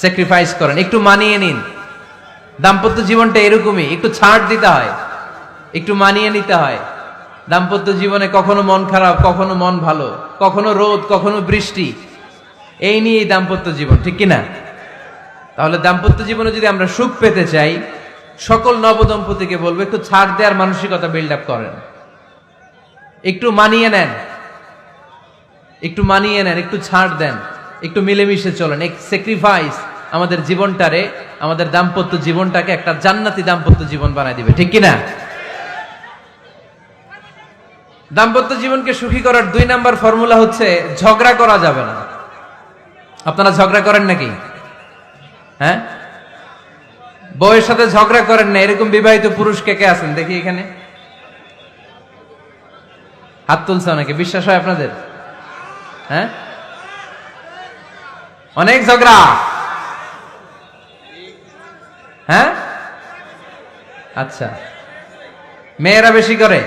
Sacrifice করেন, একটু মানিয়ে নিন। দাম্পত্য জীবনটা এরকমই, একটু ছাড় দিতে হয়, একটু মানিয়ে নিতে হয়। দাম্পত্য জীবনে কখনো মন খারাপ, কখনো মন ভালো, কখনো রোদ, কখনো বৃষ্টি, এই নিয়েই দাম্পত্য জীবন, ঠিক কিনা? তাহলে দাম্পত্য জীবনে যদি আমরা সুখ পেতে চাই, সকল নবদম্পতিকে বলবো একটু ছাড় দেওয়ার মানসিকতা বিল্ড আপ করেন, একটু মানিয়ে নেন, একটু মানিয়ে নেন, একটু ছাড় দেন, একটু মিলেমিশে চলেন। এক স্যাক্রিফাইস আমাদের জীবনটারে, আমাদের দাম্পত্য জীবনটাকে একটা জান্নাতি দাম্পত্য জীবন বানায় দিবে, ঠিক কিনা? দাম্পত্য জীবনকে সুখী করার 2 নাম্বার ফর্মুলা হচ্ছে ঝগড়া করা যাবে না। আপনারা ঝগড়া করেন নাকি? হ্যাঁ, বউয়ের সাথে ঝগড়া করেন না এরকম বিবাহিত পুরুষ কে কে আছেন দেখি এখানে? হাত তুলছে অনেকে, বিশ্বাস হয় আপনাদের? হ্যাঁ, অনেক ঝগড়া। হ্যাঁ, আচ্ছা, মেয়েরা বেশি করে?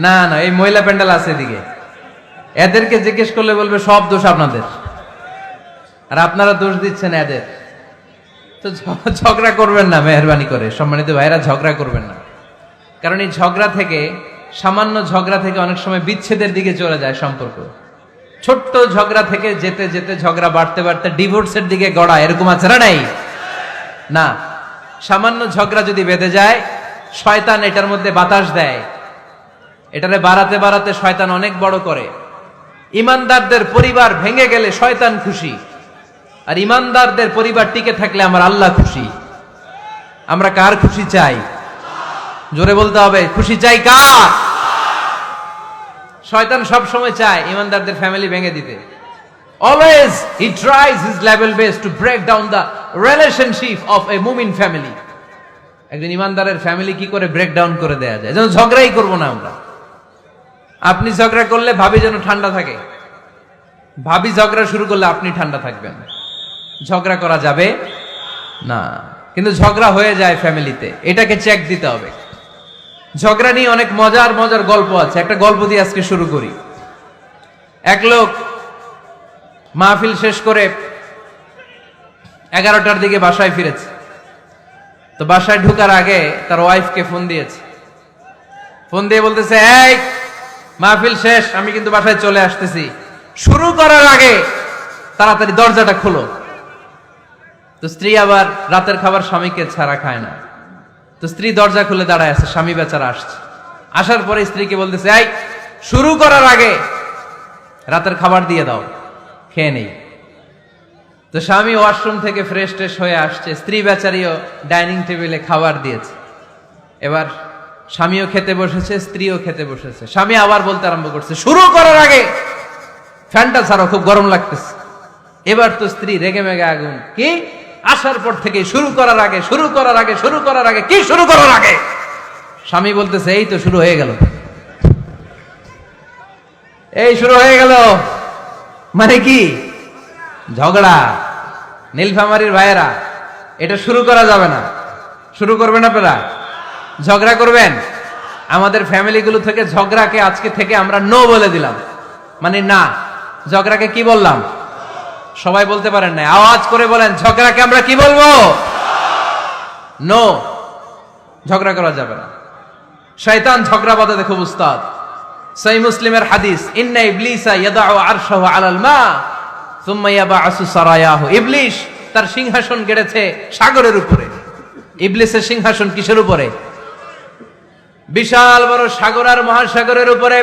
না না, এই মহিলা প্যান্ডেল আছে এদিকে, এদেরকে জিজ্ঞেস করলে বলবে সব দোষ আপনাদের, আর আপনারা দোষ দিচ্ছেন এদের। তো ঝগড়া করবেন না, মেহরবানি করে সম্মানিত ভাইরা, ঝগড়া করবেন না। কারণ এই ঝগড়া থেকে, সামান্য ঝগড়া থেকে অনেক সময় বিচ্ছেদের দিকে চলে যায় সম্পর্ক। ছোট্ট ঝগড়া থেকে যেতে যেতে ঝগড়া বাড়তে বাড়তে ডিভোর্সের দিকে গড়া, এরকম আছে না? নাই না, সামান্য ঝগড়া যদি বেঁধে যায়, শয়তান এটার মধ্যে বাতাস দেয়, এটারে বাড়াতে বাড়াতে শয়তান অনেক বড় করে। ইমানদারদের পরিবার ভেঙে গেলে শয়তান খুশি, আর ইমানদারদের পরিবার টিকে থাকলে আমার আল্লাহ খুশি। আমরা কার খুশি চাই? জোরে বলতে হবে, খুশি চাই কার? শয়তান সব সময় চায় ইমানদারদের ফ্যামিলি ভেঙে দিতে। Always he tries his level best to break down the relationship of a মুমিন ফ্যামিলি। একজন ইমানদারের ফ্যামিলি কি করে ব্রেক ডাউন করে দেয়া যায়? যেন ঝগড়াই করবো না আমরা। আপনি ঝগড়া করলে ভাবি যেন ঠান্ডা থাকে, ভাবি ঝগড়া শুরু করলে আপনি ঠান্ডা থাকবেন। ঝগড়া করা যাবে না, কিন্তু ঝগড়া হয়ে যায় ফ্যামিলিতে, এটাকে চেক দিতে হবে। ঝগড়া নিয়ে অনেক মজার মজার গল্প আছে, একটা গল্প দিয়ে আজকে শুরু করি। এক লোক মাহফিল শেষ করে 11টার দিকে বাসায় ফিরেছে। তো বাসায় ঢোকার আগে তার ওয়াইফকে ফোন দিয়েছে, ফোন দিয়ে বলতেছে, এই মাহফিল শেষ, আমি কিন্তু বাসায় চলে আসতেছি, শুরু করার আগে তাড়াতাড়ি দরজাটা খোলো। তো স্ত্রী আবার রাতের খাবার স্বামীকে ছাড়া খায় না, তো স্ত্রী দরজা খুলে দাঁড়ায় আছে, স্বামী বেচারা আসছে। আসার পরে স্ত্রীকে বলতেছে, এই শুরু করার আগে রাতের খাবার দিয়ে দাও, খেয়ে নেই। তো স্বামী ওয়াশরুম থেকে ফ্রেশ ট্রেশ হয়ে আসছে, স্ত্রী বেচারিও ডাইনিং টেবিলে খাবার দিয়েছে। এবার স্বামীও খেতে বসেছে, স্ত্রীও খেতে বসেছে। স্বামী আবার বলতে আরম্ভ করছে, শুরু করার আগে ফ্যানটা ছাড়ো, খুব গরম লাগতেছে। এবার তো স্ত্রী রেগে মেগে আগুন, কি আসার পর থেকে শুরু করার আগে, শুরু করার আগে, শুরু করার আগে, কি শুরু করার আগে? স্বামী বলতেছে, এই তো শুরু হয়ে গেল, এই শুরু হয়ে গেল। মানে কি? ঝগড়া। নীলফামারীর ভাইয়েরা, এটা শুরু করা যাবে না। শুরু করবেন আপনারা? ঝগড়া করবেন? আমাদের ফ্যামিলিগুলো থেকে ঝগড়াকে আজকে থেকে আমরা নো বলে দিলাম। মানে না, ঝগড়াকে কি বললাম? সবাই বলতে পারেন না, আওয়াজ করে বলেন, ঝগড়াকে আমরা কি বলবো? নো, ঝগড়া করা যাবে না। শয়তান ঝগড়া বাঁধাতে খুব উস্তাদ। সহিহ মুসলিমের হাদিস, ইন্না ইবলিসা ইয়াদাউ আরশাহু আলাল মা সুম্মা ইয়াবআসু সারায়াহু। ইবলিস তার সিংহাসন গেড়েছে সাগরের উপরে। ইবলিসের সিংহাসন কিসের উপরে? বিশাল বড় সাগর আর মহাসাগরের উপরে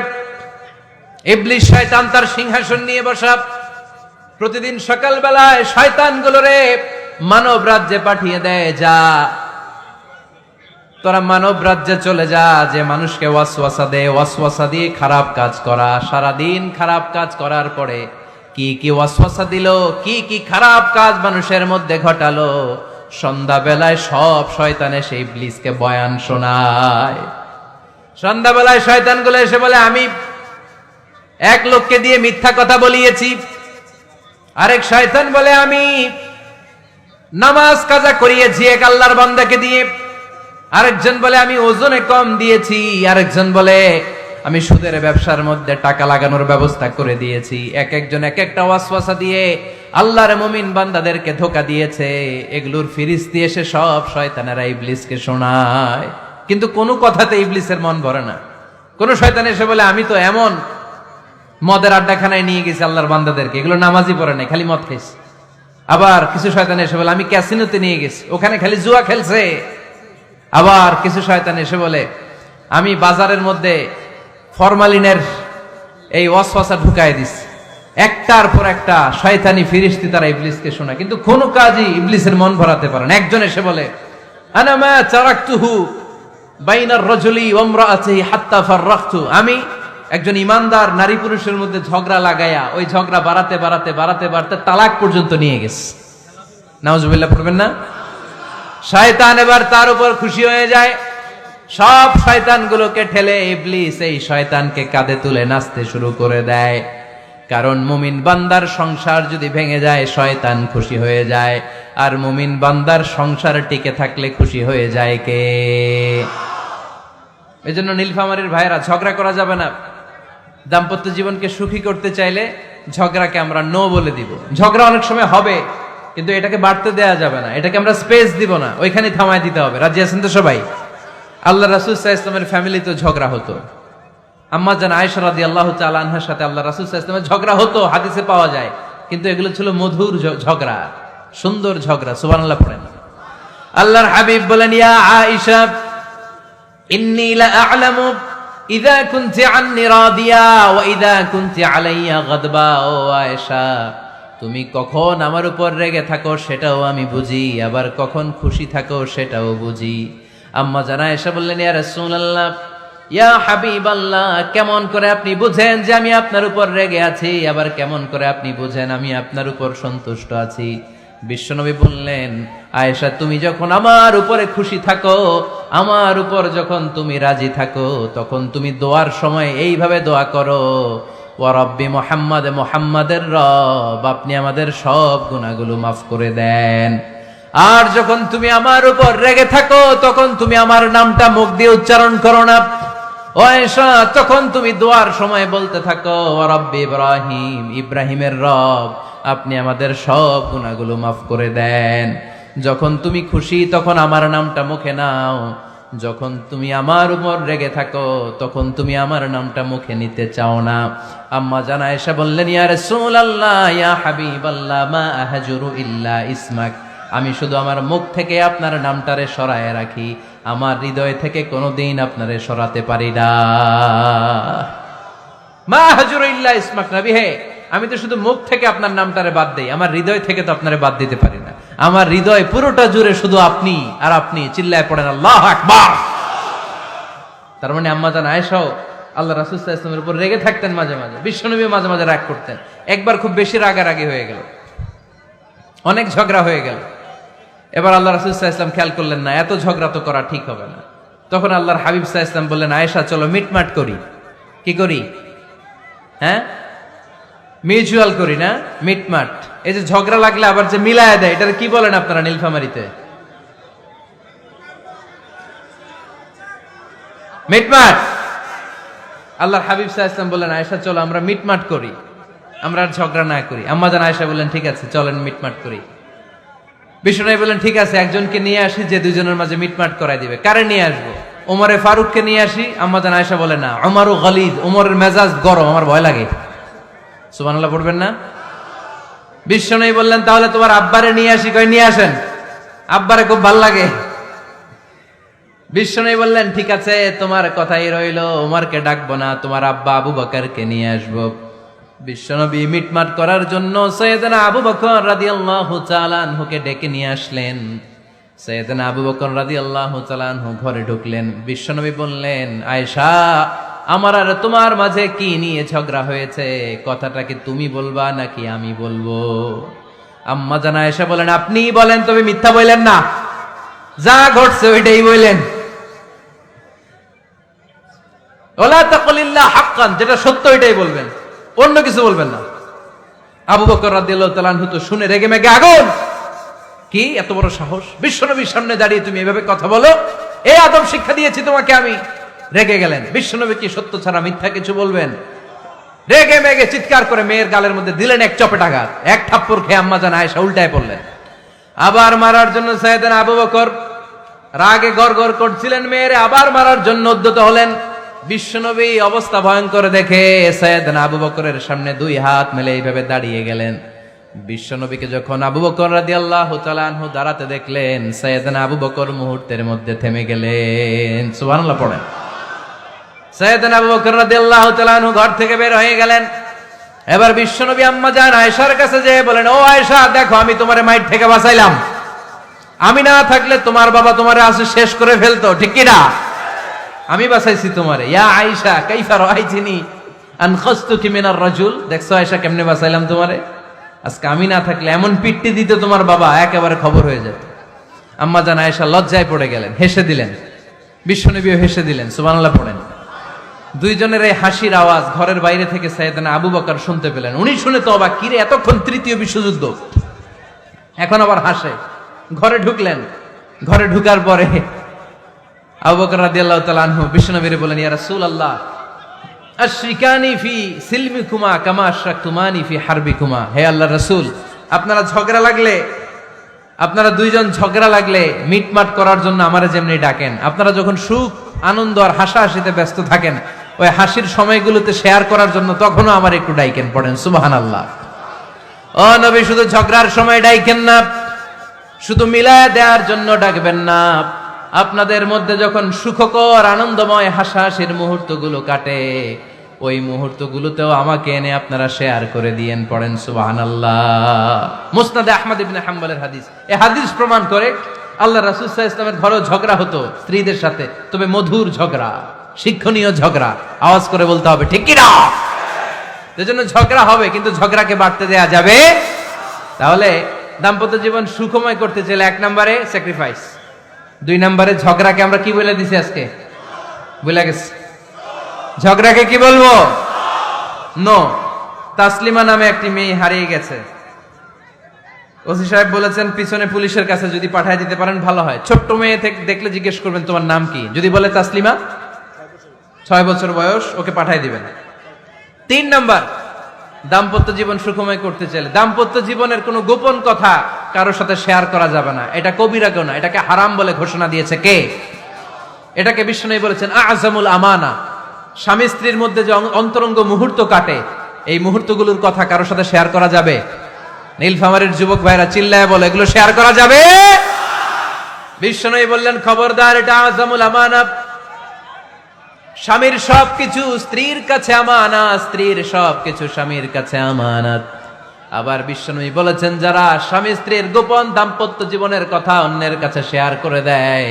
ইবলিস শয়তান তার সিংহাসন নিয়ে বসা। প্রতিদিন সকালবেলায় শয়তানগুলোরে মানব রাজ্যে পাঠিয়ে দেয়, যা তোরা মানব রাজ্যে চলে যা, যে মানুষকে ওয়াসওয়াসা দেয়, ওয়াসওয়াসা দিয়ে খারাপ কাজ করা। সারাদিন খারাপ কাজ করার পরে কি কি ওয়াসওয়াসা দিল, কি কি খারাপ কাজ মানুষের মধ্যে ঘটালো, সন্ধ্যাবেলায় সব শয়তান এসে ইবলিসকে বয়ান শোনায়। সন্ধ্যাবেলায় শয়তানগুলো এসে বলে, আমি এক লোককে দিয়ে মিথ্যা কথা বলিয়েছি। আরেক শয়তান বলে, আমি নামাজ কাজা করিয়েছি এক আল্লাহর বান্দাকে দিয়ে। আরেকজন বলে, আমি ওজনে কম দিয়েছি। আরেকজন বলে, আমি সুদের ব্যবসার মধ্যে টাকা লাগানোর ব্যবস্থা করে দিয়েছি। এক একজন এক একটা ওয়াসওয়াসা দিয়ে আল্লাহর মুমিন বান্দাদেরকে ধোঁকা দিয়েছে, এগুলোর ফিরিস্তি এসে সব শয়তানেরা ইবলিসকে শোনায়। কিন্তু কোনো কথাতে ইবলিসের মন ভরে না। কোন শয়তান এসে বলে আমি তো এমন মদের আড্ডাখানায় নিয়ে গেছি আল্লাহর বান্দাদেরকে, এগুলো নামাজই পড়ে নাই, খালি মদ খাইছে। আবার কিছু শয়তান এসে বলে আমি ক্যাসিনোতে নিয়ে গেছি, ওখানে খালি জুয়া খেলছে। আবার কিছু শয়তান এসে বলে আমি বাজারের মধ্যে ফরমালিনের এই ওয়াসওয়াসা ঢুকায় দিছি। একটার পর একটা শয়তানি ফিরিস্তি তারা ইবলিসকে শোনায়, কিন্তু কোনো কাজই ইবলিসের মন ভরাতে পারে না। একজন এসে বলে আনা মা তারাকতুহু বাইনার রাজুলি ওয়া ইমরাআতিহি হাত্তা ফাররাখতু, আমি একজন ইমানদার নারী পুরুষের মধ্যে ঝগড়া লাগায়া ওই ঝগড়া বাড়াতে বাড়াতে বাড়াতে বাড়াতে তালাক পর্যন্ত নিয়ে গেছে। নাউজুবিল্লাহ পড়বেন না? শয়তান এবার তার উপর খুশি হয়ে যায়। সব শয়তানগুলোকে ঠেলে ইবলিস এই শয়তানকে কাঁধে তুলে নাচতে শুরু করে দেয়। কারণ মুমিন বান্দার সংসার যদি ভেঙে যায় শয়তান খুশি হয়ে যায়, আর মুমিন বান্দার সংসার টিকে থাকলে খুশি হয়ে যায় কে? এজন্য নীলফামারীর ভাইরা, ঝগড়া করা যাবে না। দাম্পত্য জীবনকে সুখী করতে চাইলে ঝগড়াকে আমরা নো বলে দিব। ঝগড়া অনেক সময় হবে, কিন্তু এটাকে বাড়তে দেয়া যাবে না, এটাকে আমরা স্পেস দিব না, ওইখানে থামায় দিতে হবে। রাজি আছেন তো সবাই? আল্লাহ রাসূল সাল্লাল্লাহু আলাইহি ওয়াসাল্লামের ফ্যামিলিতে ঝগড়া হতো। আম্মা জান আয়েশা রাদিয়াল্লাহু তাআলা আনহার সাথে আল্লাহ রাসূল সাল্লাল্লাহু আলাইহি ওয়াসাল্লামের ঝগড়া হতো, হাদিসে পাওয়া যায়। কিন্তু এগুলো ছিল মধুর ঝগড়া, সুন্দর ঝগড়া। সুবহানাল্লাহ পড়েন। আল্লাহর হাবিব বলেন ইয়া আয়েশা ইন্নী লা আ'লামু ইযা কুনতি আন্নী রাদিয়া ওয়া ইযা কুনতি আলাইয়া গাদবা। ও আয়েশা, তুমি কখন আমার উপর রেগে থাকো সেটাও আমি বুঝি, আবার কখন খুশি থাকো সেটাও বুঝি। আম্মা জান আয়েশা বললেন ইয়া রাসূলুল্লাহ, ইয়া হাবিবাল্লাহ, কেমন করে আপনি বুঝেন যে আমি আপনার উপর রেগে আছি, আবার কেমন করে আপনি বুঝেন আমি আপনার উপর সন্তুষ্ট আছি? বিশ্বনবী বললেন আয়েশা, তুমি যখন আমার উপরে খুশি থাকো, আমার উপর যখন তুমি রাজি থাকো, তখন তুমি দোয়ার সময় এইভাবে দোয়া করো, ওয়া রব্বি মুহাম্মাদ, মুহাম্মাদের রব আপনি আমাদের সব গুনাহগুলো মাফ করে দেন। আর যখন তুমি আমার উপর রেগে থাকো, তখন তুমি আমার নামটা মুখ দিয়ে উচ্চারণ করো না। ও আয়েশা, তখন তুমি দোয়ার সময় বলতে থাকো ওয়া রব্বি ইব্রাহিম, ইব্রাহিমের রব আপনি আমাদের সব গুনাহগুলো মাফ করে দেন। যখন তুমি খুশি তখন আমার নামটা মুখে নাও, যখন তুমি আমার উপর রেগে থাকো তখন তুমি আমার নামটা মুখে নিতে চাও না। আম্মা জান আয়েশা বললেন ইয়া রাসূলুল্লাহ, ইয়া হাবিবাল্লাহ, মা আহজুরু ইল্লা ইসমাক, আমি শুধু আমার মুখ থেকে আপনার নামটারে সরায় রাখি, আমার হৃদয় থেকে কোনোদিন আপনারে সরাতে পারি না। মা আহজুরু ইল্লা ইসমাক, নবী হে, আমি তো শুধু মুখ থেকে আপনার নামটারে বাদ দেই, আমার হৃদয় থেকে তো আপনারে বাদ দিতে পারি না। আমার হৃদয় পুরোটা জুড়ে শুধু আপনি আর আপনি। চিল্লায় পড়েন আল্লাহু আকবার। তার মানে আম্মা জান আয়েশাও আল্লাহ রাসূল সাল্লাল্লাহু আলাইহি ওয়াসাল্লামের উপর রেগে থাকতেন মাঝে মাঝে, বিশ্বনবী মাঝে মাঝে রাগ করতেন। একবার খুব বেশি রাগারাগি হয়ে গেল, অনেক ঝগড়া হয়ে গেল। এবার আল্লাহ রাসূল সাল্লাল্লাহু আলাইহি ওয়াসাল্লাম খেয়াল করলেন না, এত ঝগড়া তো করা ঠিক হবে না। তখন আল্লাহর হাবিব সাল্লাল্লাহু আলাইহি ওয়াসাল্লাম বললেন আয়েশা চলো মিটমাট করি। কি করি? হ্যাঁ, মিউচুয়াল করি না, মিটমাট। এই যে ঝগড়া লাগলে আবার যে মিলায় দেয়, এটার কি বলেন আপনারা নীলফামারীতে? মিটমাট। আল্লাহর হাবিব সাল্লাল্লাহু আলাইহি ওয়াসাল্লাম বললেন আয়েশা চলো আমরা মিটমাট করি, আমরা আর ঝগড়া না করি। আম্মা জান আয়েশা বললেন ঠিক আছে চলেন মিটমাট করি। বিষ্ণু বললেন ঠিক আছে একজনকে নিয়ে আসি যে দুজনের মাঝে মিটমাট করাই দিবে। কারে নিয়ে আসবো? ওমরে ফারুককে নিয়ে আসি। আম্মা জান আয়েশা বলে না, ওমরু গালিদ, ওমরের মেজাজ গরম, আমার ভয় লাগে। সুবহানাল্লাহ পড়বেন না? বিষ্ণু বললেন তাহলে তোমার আব্বারে নিয়ে আসি। কই নিয়ে আসেন, আব্বারে খুব ভাল লাগে। বিষ্ণু বললেন ঠিক আছে তোমার কথাই রইলো, ওমরকে ডাকবো না, তোমার আব্বা আবু বকরকে নিয়ে আসবো। বিশ্বনবী মিটমাট করার জন্য সাইয়েদনা আবু বকর রাদিয়াল্লাহু তাআলা আনহুকে ডেকে নিয়ে আসলেন। সাইয়েদনা আবু বকর রাদিয়াল্লাহু তাআলা আনহু ঘরে ঢুকলেন। বিশ্বনবী বললেন আয়েশা, আমার আর তোমার মাঝে কি নিয়ে ঝগড়া হয়েছে? কথাটা কি তুমি বলবা নাকি আমি বলবো? আম্মা জান আয়েশা বলেন আপনিই বলেন, তবে মিথ্যা বললেন না, যা ঘটছে ওইটাই বললেন। ওয়ালা তাকুলিল্লাহ হাক্কান, যেটা সত্য ওইটাই বলবেন, অন্য কিছু বলবেন না। আবু বকর রাদিয়াল্লাহু তাআলা আনহু তো শুনে রেগে মেগে আগুন। কি এত বড় সাহস, বিশ্বনবীর সামনে দাঁড়িয়ে তুমি এভাবে কথা বলো? এই আদব শিক্ষা দিয়েছি তোমাকে আমি। রেগে গেলেন। বিশ্বনবী কি সত্য ছাড়া মিথ্যা কিছু বলবেন? রেগে মেগে চিৎকার করে মেয়ের গালের মধ্যে দিলেন এক চপেটাঘাত। এক থাপ্পড় খেয়ে আম্মাজান আয়েশা উল্টায় পড়লেন। আবার মারার জন্য সাইয়েদনা আবু বকর রাগে গড়গড় করছিলেন, মেয়েরে আবার মারার জন্য উদ্যত হলেন। বিশ্বনবী অবস্থা ভয়ঙ্কর দেখে সাইয়েদনা আবু বকরের সামনে দুই হাত মেলে এইভাবে দাঁড়িয়ে গেলেন। বিশ্বনবীকে যখন আবু বকর রাদিয়াল্লাহু তাআলা আনহু দাঁড়াতে দেখলেন, সাইয়েদনা আবু বকর মুহূর্তের মধ্যে থেমে গেলেন। সুবহানাল্লাহ পড়েন। সাইয়েদনা আবু বকর রাদিয়াল্লাহু তাআলা আনহু ঘর থেকে বের হয়ে গেলেন। এবার বিশ্বনবী আম্মা জান আয়েশার কাছে যেয়ে বলেন, ও আয়েশা, দেখো আমি তোমারে মাইর থেকে বাঁচাইলাম। আমি না থাকলে তোমার বাবা তোমারে আসে শেষ করে ফেলতো, ঠিক কি না? আমি বাঁচাইছি তোমারে। ইয়া আয়েশা কাইফা রাআইতিনি আনখাসতুকি মিনার রাজুল, দেখছো আয়েশা কেমনে বাঁচাইলাম তোমারে। আজকে আমি না থাকলে এমন পিট্টি দিত তোমার বাবা, একেবারে খবর হয়ে যেত। আম্মা জান আয়েশা লজ্জায় পড়ে গেলেন, হেসে দিলেন। বিশ্বনবীও হেসে দিলেন। সুবহানাল্লাহ পড়েন। দুইজনের এই হাসির আওয়াজ ঘরের বাইরে থেকে সাইয়েদনা আবু বকর শুনতে পেলেন। উনি শুনে তো অবাক, কিরে এতক্ষণ তৃতীয় বিশ্বযুদ্ধ, এখন আবার হাসে। ঘরে ঢুকলেন। ঘরে ঢুকার পরে আবু বকর রাদিয়াল্লাহু তাআলা আনহু বিশ্বনবীরে বলেন, ইয়া রাসূলুল্লাহ আশরিকানি ফি সিলমিকুমা কামা আশরাকতুমানি ফি হারবিকুমা। হে আল্লাহর রাসূল, আপনারা দুইজন ঝগড়া লাগলে মিটমাট করার জন্য আমারে যেমনি ডাকেন, আপনারা যখন সুখ আনন্দ আর হাসাহাসিতে ব্যস্ত থাকেন, ওই হাসির সময়গুলোতে শেয়ার করার জন্য তখনও আমার একটু ডাইকেন। পড়েন সুবহানাল্লাহ। ও নবী, শুধু ঝগড়ার সময় ডাইকেন না, শুধু মিলায়া দেওয়ার জন্য ডাকবেন না। আপনাদের মধ্যে যখন সুখকর আনন্দময় হাসাহাসির মুহূর্তগুলো কাটে, ওই মুহূর্তগুলোতেও আমাকে এনে আপনারা শেয়ার করে দিয়েন। পড়েন সুবহানাল্লাহ। মুসনাদে আহমদ ইবনে হাম্বলের হাদিস। এই হাদিস প্রমাণ করে আল্লাহ রাসূল সাল্লাল্লাহু আলাইহি ওয়াসাল্লামের ঘরেও ঝগড়া হতো স্ত্রীদের সাথে, তবে মধুর ঝগড়া, শিক্ষণীয় ঝগড়া। আওয়াজ করে বলতে হবে, ঠিক কি না? এজন্য ঝগড়া হবে, কিন্তু ঝগড়াকে বাড়তে দেয়া যাবে। তাহলে দাম্পত্য জীবন সুখময় করতে চাইলে 1 নম্বরে স্যাক্রিফাইস, 2 নম্বরে ঝগড়াকে আমরা কি বলে দিছি আজকে? বলে গেছি। ঝগড়াকে কি বলবো? নো। তাসলিমা নামে একটি মেয়ে হারিয়ে গেছে। ওসি সাহেব বলেছেন পিছনে পুলিশের কাছে যদি পাঠিয়ে দিতে পারেন ভালো হয়। ছোট্ট মেয়ে দেখলে জিজ্ঞেস করবেন তোমার নাম কি, যদি বলে তাসলিমা, 6 বছর বয়স, ওকে পাঠিয়ে দিবেন। 3 নাম্বার, দাম্পত্য জীবন সুখময় করতে চাইলে দাম্পত্য জীবনের কোনো গোপন কথা কারোর সাথে শেয়ার করা যাবে না। এটা কবিরা গুনাহ, এটাকে হারাম বলে ঘোষণা দিয়েছে কে? এটাকে বিশ্বনবী বলেছেন আযমুল আমানা। স্বামী স্ত্রীর মধ্যে যে অন্তরঙ্গ মুহূর্ত কাটে, এই মুহূর্তগুলোর কথা কারোর সাথে শেয়ার করা যাবে? নীলফামারীর যুবক ভাইরা চিল্লায় বলে, এগুলো শেয়ার করা যাবে? বিশ্বনবী বললেন খবরদার, এটা আযমুল আমানা। স্বামীর সবকিছু স্ত্রীর কাছে আমানত, স্ত্রীর সবকিছু স্বামীর কাছে আমানত। আবার বিশ্বনবী বলেছেন, যারা স্বামী স্ত্রীর গোপন দাম্পত্য জীবনের কথা অন্যের কাছে শেয়ার করে দেয়,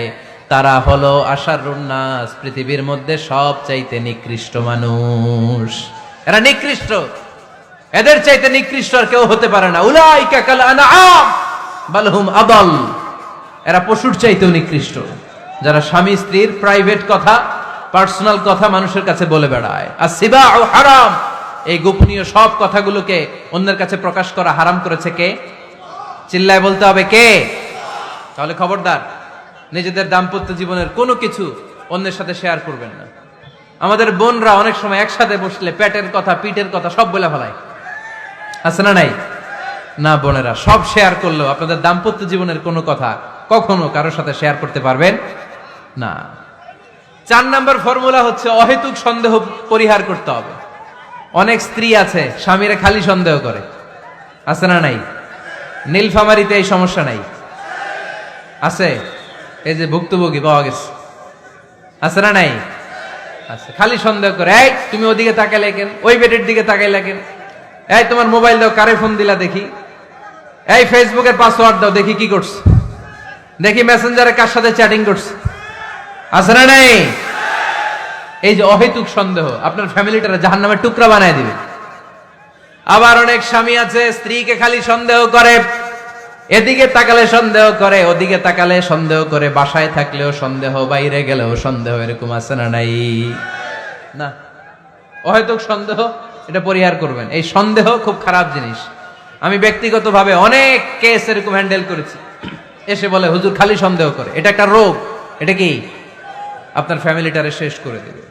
তারা হলো আশারুন নাস, পৃথিবীর মধ্যে সবচাইতে নিকৃষ্ট মানুষ। এরা নিকৃষ্ট, এদের চাইতে নিকৃষ্ট আর কেউ হতে পারে না। উলাইকা কাল আনআম বাল হুম আদাল। এরা পশুর চাইতেও নিকৃষ্ট, যারা স্বামী স্ত্রীর প্রাইভেট কথা, পার্সোনাল কথা মানুষের কাছে বলে বেড়ায়। আর সিবাউ হারাম, এই গোপনীয় সব কথাগুলোকে অন্যের কাছে প্রকাশ করা হারাম করেছে কে? চিল্লায় বলতে হবে কে? তাহলে খবরদার, নিজেদের দাম্পত্য জীবনের কোনো কিছু অন্যের সাথে শেয়ার করবেন না। আমাদের বোনরা অনেক সময় একসাথে বসলে পেটের কথা, পিঠের কথা সব বলে ফেলায়, আছে না নাই? না বোনেরা, সব শেয়ার করলেও আপনাদের দাম্পত্য জীবনের কোনো কথা কখনো কারোর সাথে শেয়ার করতে পারবেন না। 4 নাম্বার ফর্মুলা হচ্ছে অহেতুক সন্দেহ পরিহার করতে হবে। অনেক স্ত্রী আছে স্বামীরে খালি সন্দেহ করে, আছে না নাই? নীলফামারীতে এই সমস্যা নাই? আছে। এই যে ভুক্তভোগী পাওয়া গেছে, আছে না নাই? আছে। খালি সন্দেহ করে, এই তুমি ওদিকে তাকাইলে কেন, ওই বেডের দিকে তাকাইলে কেন, এই তোমার মোবাইল দাও, কারে ফোন দিলা দেখি, এই ফেসবুকের পাসওয়ার্ড দাও দেখি কি করছে, দেখি মেসেঞ্জারে কার সাথে চ্যাটিং করছে, আছে না নাই? এই যে অহেতুক সন্দেহ আপনার ফ্যামিলিটারে জাহান্নামের টুকরা বানায় দিবে। আবার অনেক স্বামী আছে স্ত্রীকে খালি সন্দেহ করে, এদিকে তাকালে সন্দেহ করে, ওদিকে তাকালে সন্দেহ করে, বাসায় থাকলেও সন্দেহ, বাইরে গেলেও সন্দেহ, এরকম আছে না নাই? না, অহেতুক সন্দেহ এটা পরিহার করবেন। এই সন্দেহ খুব খারাপ জিনিস। আমি ব্যক্তিগতভাবে অনেক কেস এরকম হ্যান্ডেল করেছি। এসে বলে হুজুর খালি সন্দেহ করে, এটা একটা রোগ। এটা কি? আপনার ফ্যামিলিটারে শেষ করে দেবে।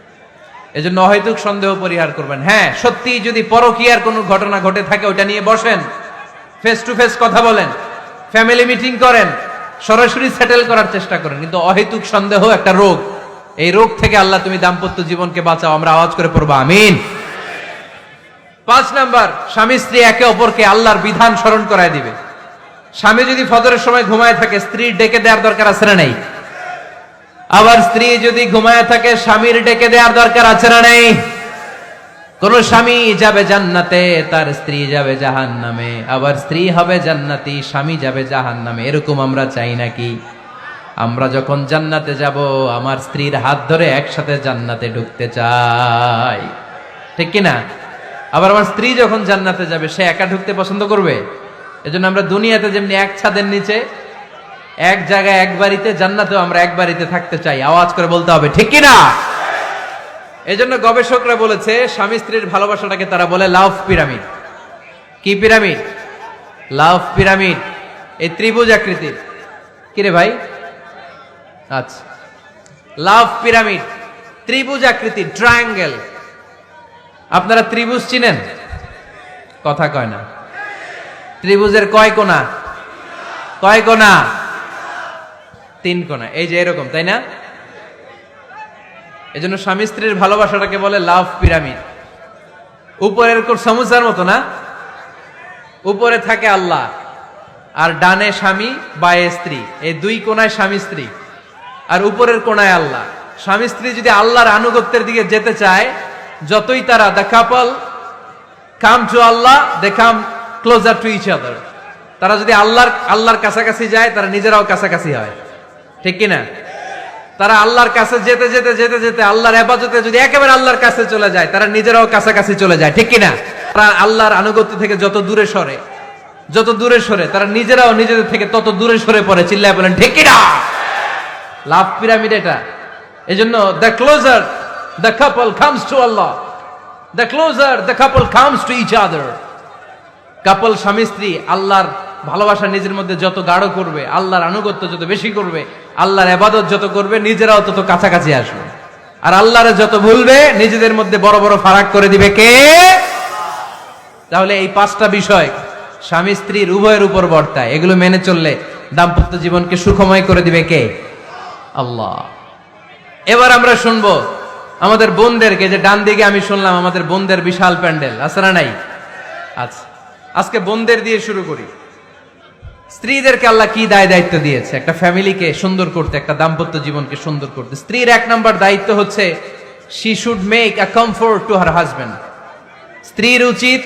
এজন্য অহেতুক সন্দেহ পরিহার করবেন। হ্যাঁ, সত্যি যদি পরকীয়ার কোনো ঘটনা ঘটে থাকে ওটা নিয়ে বসেন, ফেস টু ফেস কথা বলেন, ফ্যামিলি মিটিং করেন, সরাসরি সেটেল করার চেষ্টা করেন। কিন্তু অহেতুক সন্দেহ একটা রোগ, এই রোগ থেকে আল্লাহ তুমি দাম্পত্য জীবনকে বাঁচাও, আমরা আওয়াজ করে পড়বো আমিন। 5 নাম্বার, স্বামী স্ত্রী একে অপরকে আল্লাহর বিধান স্মরণ করায় দিবে। স্বামী যদি ফজরের সময় ঘুমায় থাকে, স্ত্রীর ডেকে দেওয়ার দরকার আছে না নেই? আবার স্ত্রী যদি ঘুমায় থাকে, স্বামীর ডেকে দেওয়ার দরকার আছে না নেই? কোন স্বামী যাবে জান্নাতে, তার স্ত্রী যাবে জাহান্নামে, আবার স্ত্রী হবে জান্নাতি, স্বামী যাবে জাহান্নামে। এরকম আমরা চাই নাকি? আমরা যখন জান্নাতে যাব, আমার স্ত্রীর হাত ধরে একসাথে জান্নাতে ঢুকতে চাই, ঠিক কিনা? আবার আমার স্ত্রী যখন জান্নাতে যাবে, সে একা ঢুকতে পছন্দ করবে? এজন্য আমরা দুনিয়াতে যেমনি এক ছাদের নিচে, এক জায়গায়, এক বাড়িতে, জান্নাতেও আমরা এক বাড়িতে থাকতে চাই। আওয়াজ করে বলতে হবে ঠিক কিনা? এজন্য গবেষকরা বলেছে, স্বামী স্ত্রীর ভালোবাসাটাকে তারা বলে লাভ পিরামিড। কি পিরামিড? লাভ পিরামিড। এই ত্রিভুজ আকৃতির। কিরে ভাই? আচ্ছা, লাভ পিরামিড, ত্রিভুজ আকৃতির, ট্রায়াঙ্গেল। আপনারা ত্রিভুজ চিনেন? কথা কয় না। ত্রিভুজের কয় কোণা? কয় কোণা? 3 কোণা। এই যে এরকম, তাই না? এজন্য স্বামী স্ত্রীর ভালোবাসাটাকে বলে লাভ পিরামিড। উপরের সমুচার মতো না, উপরে থাকে আল্লাহ, আর ডানে স্বামী, বায়ে স্ত্রী। এই 2 কোণায় স্বামী স্ত্রী, আর উপরের কোণায় আল্লাহ। স্বামী স্ত্রী যদি আল্লাহর আনুগত্যের দিকে যেতে চায়, যতই তারা, the couple come to Allah, they come closer to each other. তারা যদি আল্লাহর কাছাকাছি যায়, তারা নিজেরাও কাছাকাছি হয়, ঠিক কিনা? তারা আল্লাহর কাছে যেতে যেতে যেতে যেতে আল্লাহর ইবাদতে যদি একেবারে আল্লাহর কাছে চলে যায়, তারা নিজেরাও কাছাকাছি চলে যায়, ঠিক কিনা? তারা আল্লাহর আনুগত্য থেকে যত দূরে সরে, যত দূরে সরে, তারা নিজেরাও নিজেদের থেকে তত দূরে সরে পড়ে। চিল্লায় বলেন ঠিক কিনা? লাভ পিরামিড এটা। এজন্য the closer the couple comes to আল্লাহ, the closer the couple comes to each other. Couple, স্বামী স্ত্রী, আল্লাহর ভালোবাসা নিজের মধ্যে যত গাঢ় করবে, আল্লাহর আনুগত্য যত বেশি করবে, আল্লাহর ইবাদত যত করবে, নিজেরাও তত কাছাকাছি আসবে। আর আল্লাহরে যত ভুলবে, নিজেদের মধ্যে বড় বড় ফারাক করে দিবে কে? তাহলে এই 5টা বিষয় স্বামী স্ত্রীর উভয়ের উপর বর্তায়। এগুলো মেনে চললে দাম্পত্য জীবনকে সুখময় করে দিবে কে? আল্লাহ। এবার আমরা শুনবো আমাদের বোনদেরকে, যে ডান দিকে আমি শুনলাম আমাদের বোনদের বিশাল প্যান্ডেল, আছে না নাই? আচ্ছা, আজকে বোনদের দিয়ে শুরু করি। স্ত্রীদেরকে আল্লাহ কি দায়িত্ব দিয়েছে একটা ফ্যামিলিকে সুন্দর করতে, একটা দাম্পত্য জীবনকে সুন্দর করতে? স্ত্রীর 1 নম্বর দায়িত্ব হচ্ছে, she should make a comfort to her husband. স্ত্রীর উচিত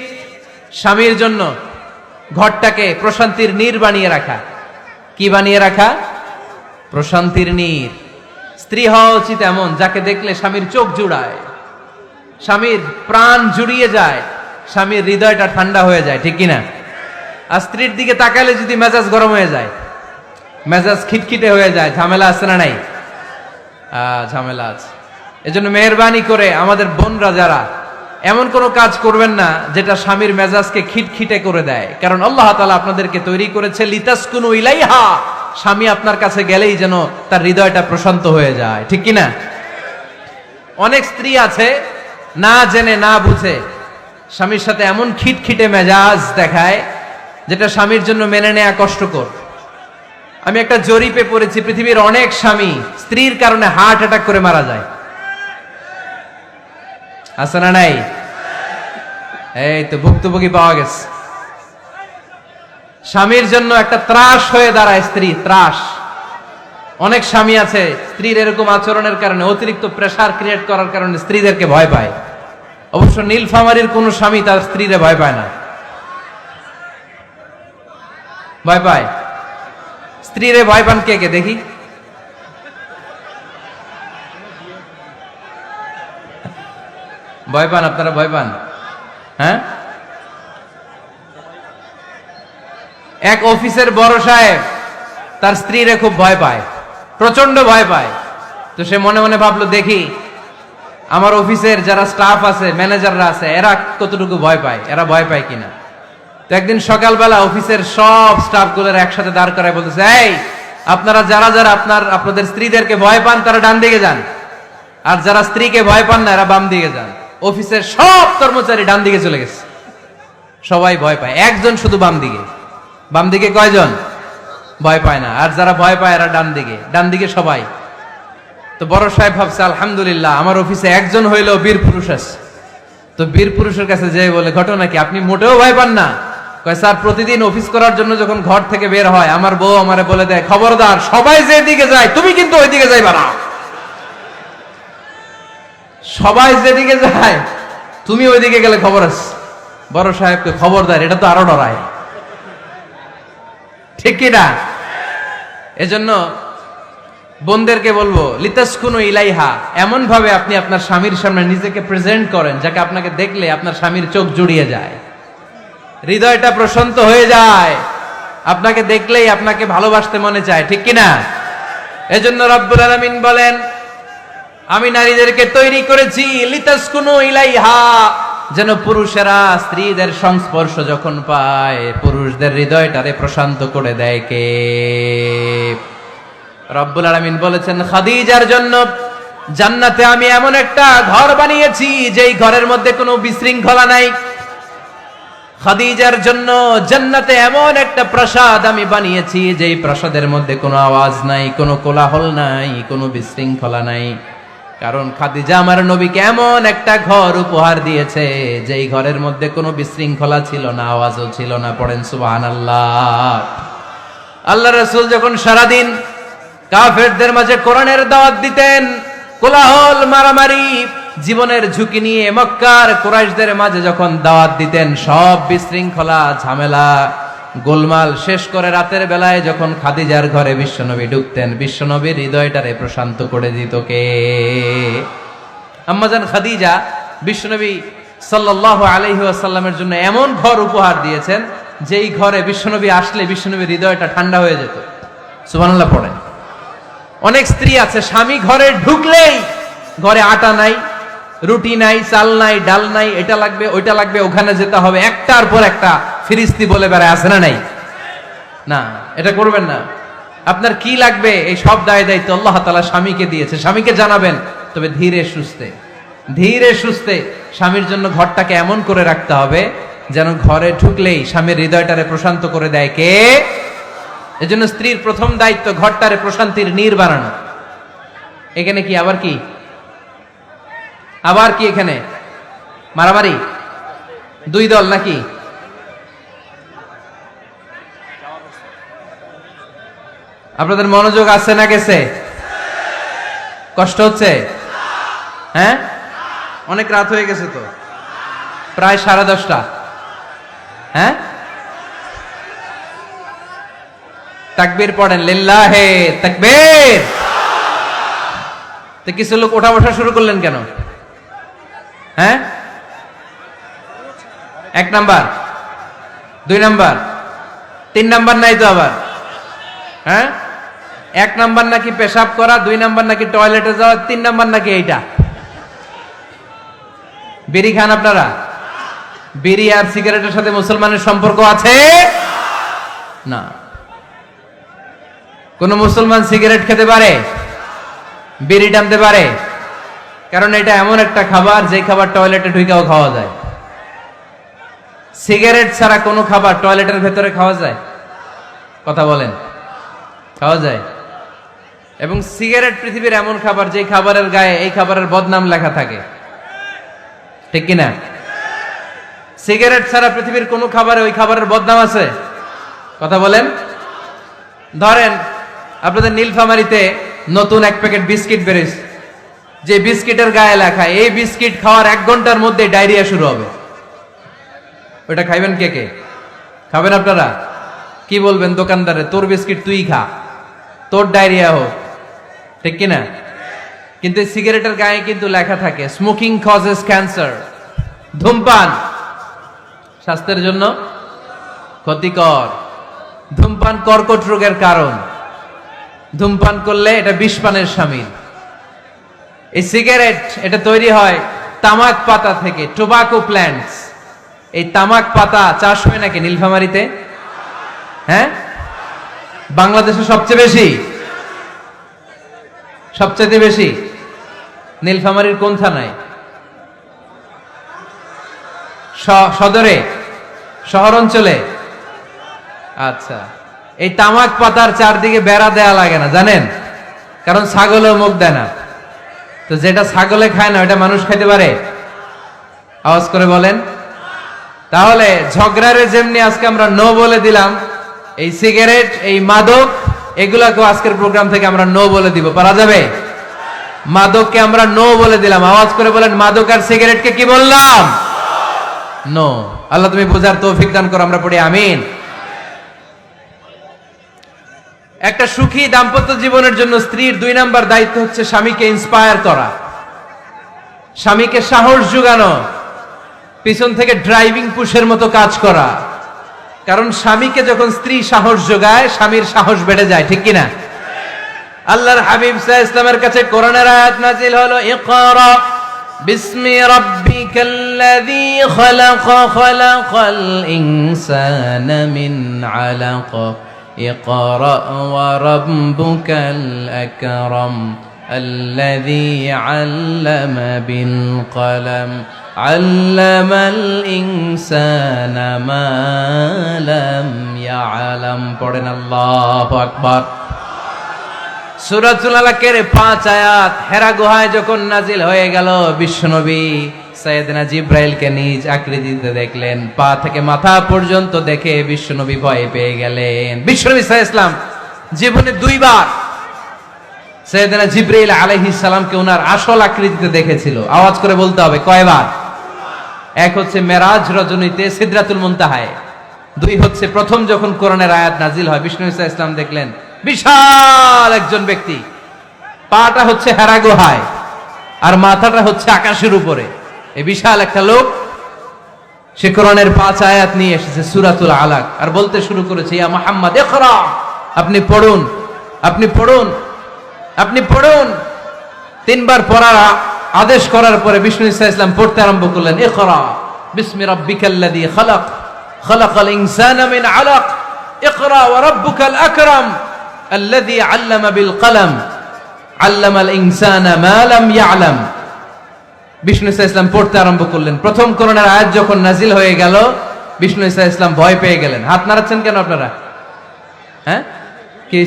স্বামীর জন্য ঘরটাকে প্রশান্তির নীড় বানিয়ে রাখা। কি বানিয়ে রাখা? প্রশান্তির নীড়। স্ত্রী হওয়া উচিত এমন, যাকে দেখলে স্বামীর চোখ জুড়ায়, স্বামীর প্রাণ জুড়িয়ে যায়, স্বামীর হৃদয়টা ঠান্ডা হয়ে যায়, ঠিক কিনা? আর স্ত্রীর দিকে তাকালে যদি মেজাজ গরম হয়ে যায়, মেজাজ খিটখিটে হয়ে যায়, ঝামেলা আছে না নাই? ঝামেলা আছে। এজন্য মেহেরবানি করে আমাদের বোনরা যারা, এমন কোনো কাজ করবেন না যেটা স্বামীর মেজাজকে খিটখিটে করে দেয়। কারণ আল্লাহ তাআলা আপনাদেরকে তৈরি করেছে লিতাসকুনু ইলাইহা, স্বামী আপনার কাছে গেলেই যেন তার হৃদয়টা প্রশান্ত হয়ে যায়, ঠিক কিনা? অনেক স্ত্রী আছে না জেনে না বুঝে স্বামীর সাথে এমন খিটখিটে মেজাজ দেখায়, যেটা স্বামীর জন্য মেনে নেওয়া কষ্টকর। আমি একটা জরিপে পড়েছি, পৃথিবীর অনেক স্বামী স্ত্রীর কারণে হার্ট অ্যাটাক করে মারা যায়। আছে না নাই? এই তো ভুক্তভোগী পাওয়া গেছে। স্বামীর জন্য একটা ত্রাস হয়ে দাঁড়ায় স্ত্রী, ত্রাস। অনেক স্বামী আছে স্ত্রীর এরকম আচরণের কারণে, অতিরিক্ত প্রেসার ক্রিয়েট করার কারণে স্ত্রীদেরকে ভয় পায়। অবশ্য নীলফামারীর কোন স্বামী তার স্ত্রীরে ভয় পায় না। ভয় পায়? স্ত্রীরে ভয় পান কে কে দেখি? ভয় পান আপনারা? ভয় পান? হ্যাঁ, এক অফিসের বড় সাহেব তার স্ত্রীরে খুব ভয় পায়, প্রচন্ড ভয় পায়। তো সে মনে মনে ভাবলো, দেখি আমার অফিসের যারা স্টাফ আছে, ম্যানেজাররা আছে, এরা কতটুকু ভয় পায়, এরা ভয় পায় কিনা। তো একদিন সকালবেলা অফিসের সব স্টাফগুলোর একসাথে দাঁড় করায় বলতেছে, এই আপনারা যারা যারা আপনাদের স্ত্রীদেরকে ভয় পান, তারা ডান দিকে যান। আর যারা স্ত্রীকে ভয় পান না এরা বাম দিকে যান। অফিসের সব কর্মচারী ডান দিকে চলে গেছে, সবাই ভয় পায়, একজন শুধু বাম দিকে। বাম দিকে কয়জন ভয় পায় না? আর যারা ভয় পায় এরা ডান দিকে, ডান দিকে সবাই। তো বড় সাহেব ভাবছে আলহামদুলিল্লাহ আমার অফিসে একজন হইলেও বীর পুরুষ আছে। তো বীর পুরুষের কাছে যেয়ে বলে, ঘটনা কি, আপনি মোটেও ভয় পান না? কয় স্যার, প্রতিদিন অফিস করার জন্য যখন ঘর থেকে বের হয় আমার বউ আমারে বলে দেয়, খবরদার সবাই যেদিকে যায় তুমি কিন্তু ওইদিকে যাইবা না, সবাই যেদিকে যায় তুমি ওইদিকে গেলে খবর আছে। বড় সাহেবকে খবরদার, এটা তো আরো ডরায়, ঠিক কিনা? এজন্য বোনদেরকে বলবো, লিতাসকুনু ইলাইহা, এমন ভাবে আপনি আপনার স্বামীর সামনে নিজেকে প্রেজেন্ট করেন যাকে আপনাকে দেখলে আপনার স্বামীর চোখ জুড়িয়ে যায়, হৃদয়টা প্রশান্ত হয়ে যায়, আপনাকে দেখলেই আপনাকে ভালোবাসতে মনে চায়, ঠিক কিনা? এজন্য রব্বুল আলামিন বলেন, আমি নারীদেরকে তৈরি করেছি লিতাসকুনু ইলাইহা, যেন পুরুষেরা স্ত্রীদের সংস্পর্শ যখন পায় পুরুষদের হৃদয়টারে প্রশান্ত করে দেয় কে? রব্বুল আলামিন বলেছেন, খাদিজার জন্য জান্নাতে আমি এমন একটা ঘর বানিয়েছি যেই ঘরের মধ্যে কোনো বিশৃঙ্খলা নাই। খাদিজার জন্য জান্নাতে এমন একটা প্রাসাদ আমি বানিয়েছি যেই প্রাসাদের মধ্যে কোনো আওয়াজ নাই, কোনো কোলাহল নাই, কোনো বিশৃঙ্খলা নাই। কারণ খাদিজা আমার নবীকে এমন একটা ঘর উপহার দিয়েছে যেই ঘরের মধ্যে কোনো বিশৃঙ্খলা ছিল না, আওয়াজও ছিল না। পড়েন সুবহানাল্লাহ। আল্লাহ রাসূল যখন সারাদিন কাফেরদের মাঝে কোরআনের দাওয়াত দিতেন, কোলাহল মারামারি জীবনের ঝুঁকি নিয়ে মক্কার কুরাইশদের মাঝে যখন দাওয়াত দিতেন, সব বিশৃঙ্খলা ঝামেলা গোলমাল শেষ করে রাতের বেলায় যখন খাদিজার ঘরে বিশ্বনবী ঢুকতেন, বিশ্বনবীর হৃদয়টারে প্রশান্ত করে দিত কে? আম্মাজান খাদিজা বিশ্বনবী সাল্লাল্লাহু আলাইহি ওয়াসাল্লামের জন্য এমন ঘর উপহার দিয়েছেন যেই ঘরে বিশ্বনবী আসলে বিশ্বনবীর হৃদয়টা ঠান্ডা হয়ে যেত। সুবহানাল্লাহ পড়েন। অনেক স্ত্রী আছে স্বামী ঘরে ঢুকলেই ঘরে আটা নাই, রুটি নাই, চাল নাই, ডাল নাই, এটা লাগবে ওইটা লাগবে, ওখানে যেতে হবে, একটার পর একটা ফিরিস্তি বলে বেড়ায়, আছে না নাই? না, এটা করবেন না। আপনার কি লাগবে এই সব দায় দায়িত্ব আল্লাহ তাআলা স্বামীকে দিয়েছে, স্বামীকে জানাবেন। তবে ধীরে সুস্থে, ধীরে সুস্থে স্বামীর জন্য ঘরটাকে এমন করে রাখতে হবে যেন ঘরে ঢুকলেই স্বামীর হৃদয়টারে প্রশান্ত করে দেয় কে? এজন্য স্ত্রীর প্রথম দায়িত্ব ঘরটারে প্রশান্তির নীড় বানানো। এখানে কি আবার কি, আবার কি এখানে মারামারি? দুই দল নাকি? আপনাদের মনোযোগ আছে না গেছে? কষ্ট হচ্ছে? হ্যাঁ, অনেক রাত হয়ে গেছে তো, প্রায় 10:30। হ্যাঁ, তাকবীর পড়েন, লিল্লাহে তাকবীর। তো কিছু লোক ওঠা বসা শুরু করলেন কেন? হ্যাঁ, 1 নাম্বার, 2 নাম্বার, 3 নাম্বার নাই তো আবার? হ্যাঁ, 1 নাম্বার নাকি পেশাব করা, 2 নাম্বার নাকি টয়লেটে যাওয়া, 3 নাম্বার নাকি এইটা। বিড়ি খান আপনারা? বিড়ি আর সিগারেটের সাথে মুসলমানের সম্পর্ক আছে না। কোন মুসলমান সিগারেট খেতে পারে, বিড়ি টানতে পারে? কারণ এটা এমন একটা খাবার যে খাবার টয়লেটে ঢুকেও খাওয়া যায়। সিগারেট ছাড়া কোনো খাবার টয়লেটের ভেতরে খাওয়া যায়? কথা বলেন, খাওয়া যায়? এবং সিগারেট পৃথিবীর এমন খাবার যে খাবারের গায়ে এই খাবারের বদনাম লেখা থাকে, ঠিক কিনা? সিগারেট ছাড়া পৃথিবীর কোন খাবারে ওই খাবারের বদনাম আছে? কথা বলেন। ধরেন আপনাদের নীলফামারীতে নতুন 1 প্যাকেট বিস্কিট বেরিয়েছে, যে বিস্কিটের গায়ে লেখা এই বিস্কিট খাওয়ার 1 ঘন্টার মধ্যে ডায়রিয়া শুরু হবে। ওটা খাইবেন কে কে? খাবেন আপনারা? কি বলবেন দোকানদারে, তোর বিস্কিট তুই খা, তোর ডায়রিয়া হোক, ঠিক কিনা? কিন্তু সিগারেটের গায়ে কিন্তু লেখা থাকে স্মোকিং কজেস ক্যান্সার, ধূমপান স্বাস্থ্যের জন্য ক্ষতিকর, ধূমপান কর্কট রোগের কারণ, ধূমপান করলে এটা বিষপানের শামিল। এই সিগারেট এটা তৈরি হয় তামাক পাতা থেকে, টোবাকো প্ল্যান্টস। এই তামাক পাতা চাষ হয় নাকি নীলফামারীতে? হ্যাঁ, বাংলাদেশে সবচেয়ে বেশি, সবচেয়ে বেশি। নীলফামারীর কোন থানায়? সদরে, শহর অঞ্চলে। আচ্ছা, এই তামাক পাতার চারদিকে বেড়া দেয়া লাগে না জানেন, কারণ ছাগলেও মুখ দেয় না। তো যেটা ছাগলে খায় না ওটা মানুষ খাইতে পারে? আওয়াজ করে বলেন। তাহলে ঝগড়ারে যেমনি আজকে আমরা নো বলে দিলাম, এই সিগারেট, এই মাদক, এগুলাকেও আজকের প্রোগ্রাম থেকে আমরা নো বলে দিব। পারা যাবে? মাদককে আমরা নো বলে দিলাম। আওয়াজ করে বলেন, মাদক আর সিগারেটকে কি বললাম? নো। আল্লাহ তুমি বোঝার তৌফিক দান করো, আমরা পড়ি আমিন। একটা সুখী দাম্পত্য জীবনের জন্য স্ত্রীর 2 নাম্বার দায়িত্ব হচ্ছে স্বামীকে ইন্সপায়ার করা, স্বামীকে সাহস যোগানো, পিছন থেকে ড্রাইভিং পুশের মতো কাজ করা। কারণ স্বামীকে যখন স্ত্রী সাহস যোগায়, স্বামীর সাহস বেড়ে যায়, ঠিক কিনা? আল্লাহর হাবিব সাল্লাল্লাহু আলাইহি ওয়াসাল্লামের কাছে কোরআনের আয়াত নাযিল হলো, ইকরা বিসমি রাব্বিকাল্লাযী খালাক, খালাকাল ইনসানা মিন আলাক, ইকরা ওয়া রাব্বুকাল আকরাম, আল্লাযী আল্লামা বিল কলম, আল্লামাল ইনসানা মা লাম ইয়ালাম। পড়েন আল্লাহু আকবার। সূরাতুল আলাকের 5 আয়াত হেরা গুহায় যখন নাজিল হয়ে গেল, বিশ্বনবী সাইয়েদনা জিব্রাইলকে নিজ আকৃতিতে দেখলেন, পা থেকে মাথা পর্যন্ত দেখে বিশ্বনবী ভয় পেয়ে গেলেন। বিশ্বনবী সাল্লাল্লাহু আলাইহি ওয়াসাল্লাম জীবনে 2 বার সাইয়েদনা জিব্রাইল আলাইহিস সালামকে ওনার আসল আকৃতিতে দেখেছিল। আওয়াজ করে বলতে হবে, কয়বার? এক হচ্ছে মেরাজ রজনীতে সিদরাতুল মুনতাহায়, 2 হচ্ছে প্রথম যখন কোরআনের আয়াত নাজিল হয়, বিষ্ণু ইসা ইসলাম দেখলেন বিশাল একজন ব্যক্তি, পাটা হচ্ছে হেরা গুহায় আর মাথাটা হচ্ছে আকাশের উপরে। এই বিশাল একটা লোক, সে কোরআনের 5 আয়াত নিয়ে এসেছে সূরাতুল আলাক, আর বলতে শুরু করেছে, ইয়া মুহাম্মদ ইকরা, আপনি পড়ুন, আপনি পড়ুন, আপনি পড়ুন। 3 বার পড়ার আদেশ করার পরে বিষ্ণু ইসা ইসলাম পড়তে আরম্ভ করলেন, ইকরা বিসমি রাব্বিকাল্লাযী খালাক, খালাকাল ইনসানা মিন আলাক, ইকরা ওয়া রাব্বুকাল আকরাম, আল্লাযী আল্লামা বিল কলম, আল্লামাল ইনসানা মা লাম ইয়ালাম। বিষ্ণু ইসা ইসলাম পড়তে আরম্ভ করলেন। প্রথম কোরআনের আয়াত যখন নাজিল হয়ে গেল, বিষ্ণু ইসা ইসলাম ভয় পেয়ে গেলেন। হাত নাড়াচ্ছেন কেন আপনারা? হ্যাঁ, কি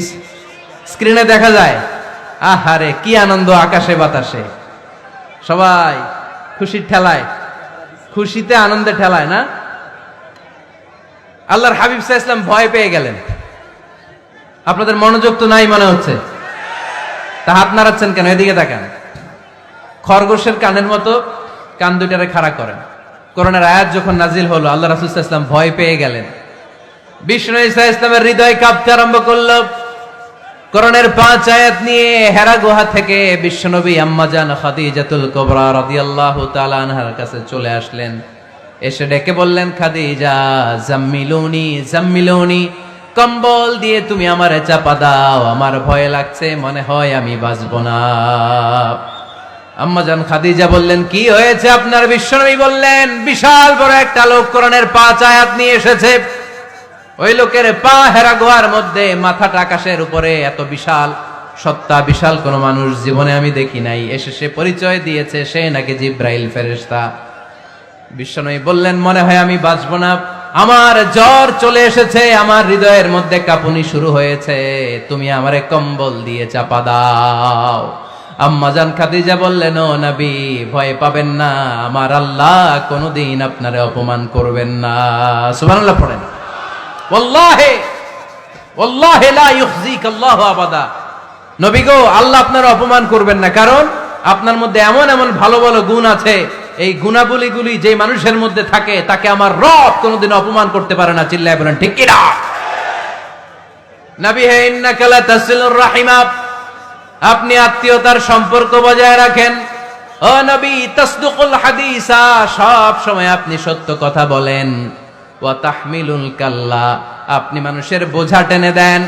স্ক্রিনে দেখা যায়? আহারে কি আনন্দ আকাশে বাতাসে, সবাই খুশির ঠেলায়, খুশিতে আনন্দে ঠেলায় না? আল্লাহর হাবিব সাল্লাল্লাহু আলাইহি ওয়াসাল্লাম ভয় পেয়ে গেলেন। আপনাদের মনোযোগ তো নাই মনে হচ্ছে, তা হাত নাড়াচ্ছেন কেন? এদিকে তাকান। খরগোশের কানের মতো কান দুইটারে খাড়া করেন। কোরআনের আয়াত যখন নাজিল হলো, আল্লাহ রাসূল সাল্লাল্লাহু আলাইহি ওয়াসাল্লাম ভয় পেয়ে গেলেন। বিষ্ণু ঈসা ইসলামের হৃদয় কাঁপতে আরম্ভ করলো। কোরআনের 5 আয়াত নিয়ে হেরা গুহা থেকে বিশ্বনবী আম্মা জান খাদিজাতুল কুবরা রাদিয়াল্লাহু তাআলা আনহার কাছে চলে আসলেন। এসে ডেকে বললেন, খাদিজা জাম্মিলুনি জাম্মিলুনি, কম্বল দিয়ে তুমি আমারে চাপা দাও, আমার ভয় লাগছে, মনে হয় আমি বাঁচবো না। আম্মা জান খাদিজা বললেন, কি হয়েছে আপনার? বিশ্বনবী বললেন, বিশাল বড় একটা লোক কোরআনের 5 আয়াত নিয়ে এসেছে। ওই লোকের পা হেরা গুহার মধ্যে, মাথাটা আকাশের উপরে, এত বিশাল সত্তা, বিশাল কোন মানুষ জীবনে আমি দেখি নাই। এসে সে পরিচয় দিয়েছে সে নাকি জিব্রাইল ফেরেশতা। বিশ্বনবী বললেন, মনে হয় আমি বাঁচবো না, আমার জ্বর চলে এসেছে, আমার হৃদয়ের মধ্যে কাঁপুনি শুরু হয়েছে, তুমি আমারে কম্বল দিয়ে চাপা দাও। আম্মা জান খাদিজা বললেন, ও নবী ভয় পাবেন না, আমার আল্লাহ কোনদিন আপনারে অপমান করবেন না। সুবহানাল্লাহ পড়েন। ওয়াল্লাহি ওয়াল্লাহি লা ইউখজিকাল্লাহু আবাদা। নবী গো, আল্লাহ আপনার অপমান করবেন না, কারণ আপনার মধ্যে এমন এমন ভালো ভালো গুণ আছে, এই গুণাবলীগুলি যে মানুষের মধ্যে থাকে তাকে আমার রব কোনোদিন অপমান করতে পারে না। চিল্লায় বলেন ঠিক কিনা? নবী হে, ইন্নাকা লা তাসিলুর রাহিমা, আপনি আত্মীয়তার সম্পর্ক বজায় রাখেন। ও নবী, তাসদুকুল হাদিসা, সব সময় আপনি সত্য কথা বলেন। ওয়া তাহমিলুল কাল্লা, আপনি মানুষের বোঝা টেনে দেন।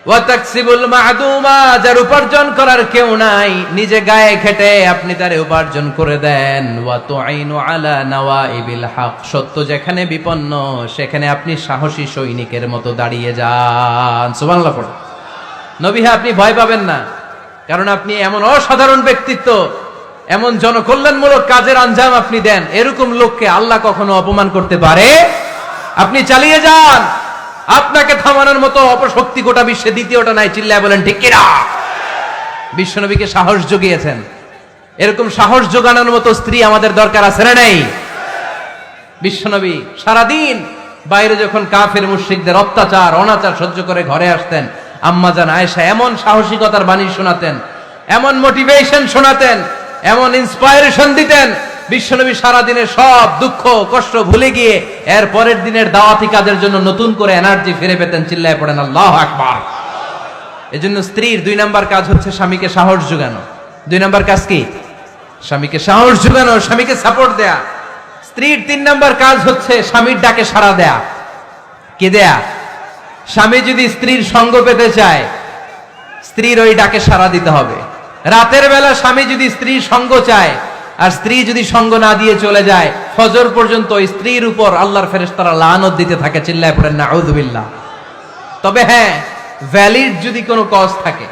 ওয়া তাকসিবুল মা'দুমা, যার উপার্জন করার কেউ নাই, নিজে গায়ে খেটে আপনি তারে উপার্জন করে দেন। ওয়া তুঈনু আলা নাওয়াইবিল হক, সত্য যেখানে বিপন্ন সেখানে আপনি সাহসী সৈনিকের মতো দাঁড়িয়ে যান। সুবহানাল্লাহ পড়ো। নবী, আপনি ভয় পাবেন না, কারণ আপনি এমন অসাধারণ ব্যক্তিত্ব, এমন জনকল্যাণমূলক কাজের আঞ্জাম আপনি দেন, এরকম লোককে আল্লাহ কখনো অপমান করতে পারে? আপনি চালিয়ে যান, আপনাকে থামানোর মতো অপশক্তি গোটা বিশ্বে দ্বিতীয়টা নাই। চিল্লায় বলেন ঠিক কিনা? বিশ্বনবীকে সাহস জুগিয়েছেন, এরকম সাহস জোগানোর মতো স্ত্রী আমাদের দরকার আছে না নেই? বিশ্বনবী সারাদিন বাইরে যখন কাফের মুশরিকদের অত্যাচার অনাচার সহ্য করে ঘরে আসতেন, আম্মা জান আয়েশা এমন সাহসিকতার বাণী শোনাতেন, এমন মোটিভেশন শোনাতেন, এমন ইন্সপায়ারেশন দিতেন, বিশ্বনবী সারাদিনের সব দুঃখ কষ্ট ভুলে গিয়ে এর পরের দিনের দাওয়াতি কাজের জন্য নতুন করে এনার্জি ফিরে পেতেন। চিল্লায় পড়েন আল্লাহু আকবার। এজন্য স্ত্রীর 2 নাম্বার কাজ হচ্ছে স্বামীকে সাহস যোগানো। 2 নাম্বার কাজ কি? স্বামীকে সাহস যোগানো, স্বামীকে সাপোর্ট দেয়া। স্ত্রীর 3 নাম্বার কাজ হচ্ছে স্বামীর ডাকে সাড়া দেয়া। কে দেয়া? স্বামী যদি স্ত্রীর সঙ্গ পেতে চায়, স্ত্রীর ওই ডাকে সাড়া দিতে হবে। রাতের বেলা স্বামী যদি স্ত্রীর সঙ্গ চায়, আর স্ত্রী যদি সঙ্গ না দিয়ে চলে যায়, ফজর পর্যন্ত ওই স্ত্রীর উপর আল্লাহর ফেরেশতারা লানত দিতে থাকে। চিল্লায় পড়েন নাউযুবিল্লাহ। তবে হ্যাঁ, ভ্যালিড যদি কোনো কজ থাকে,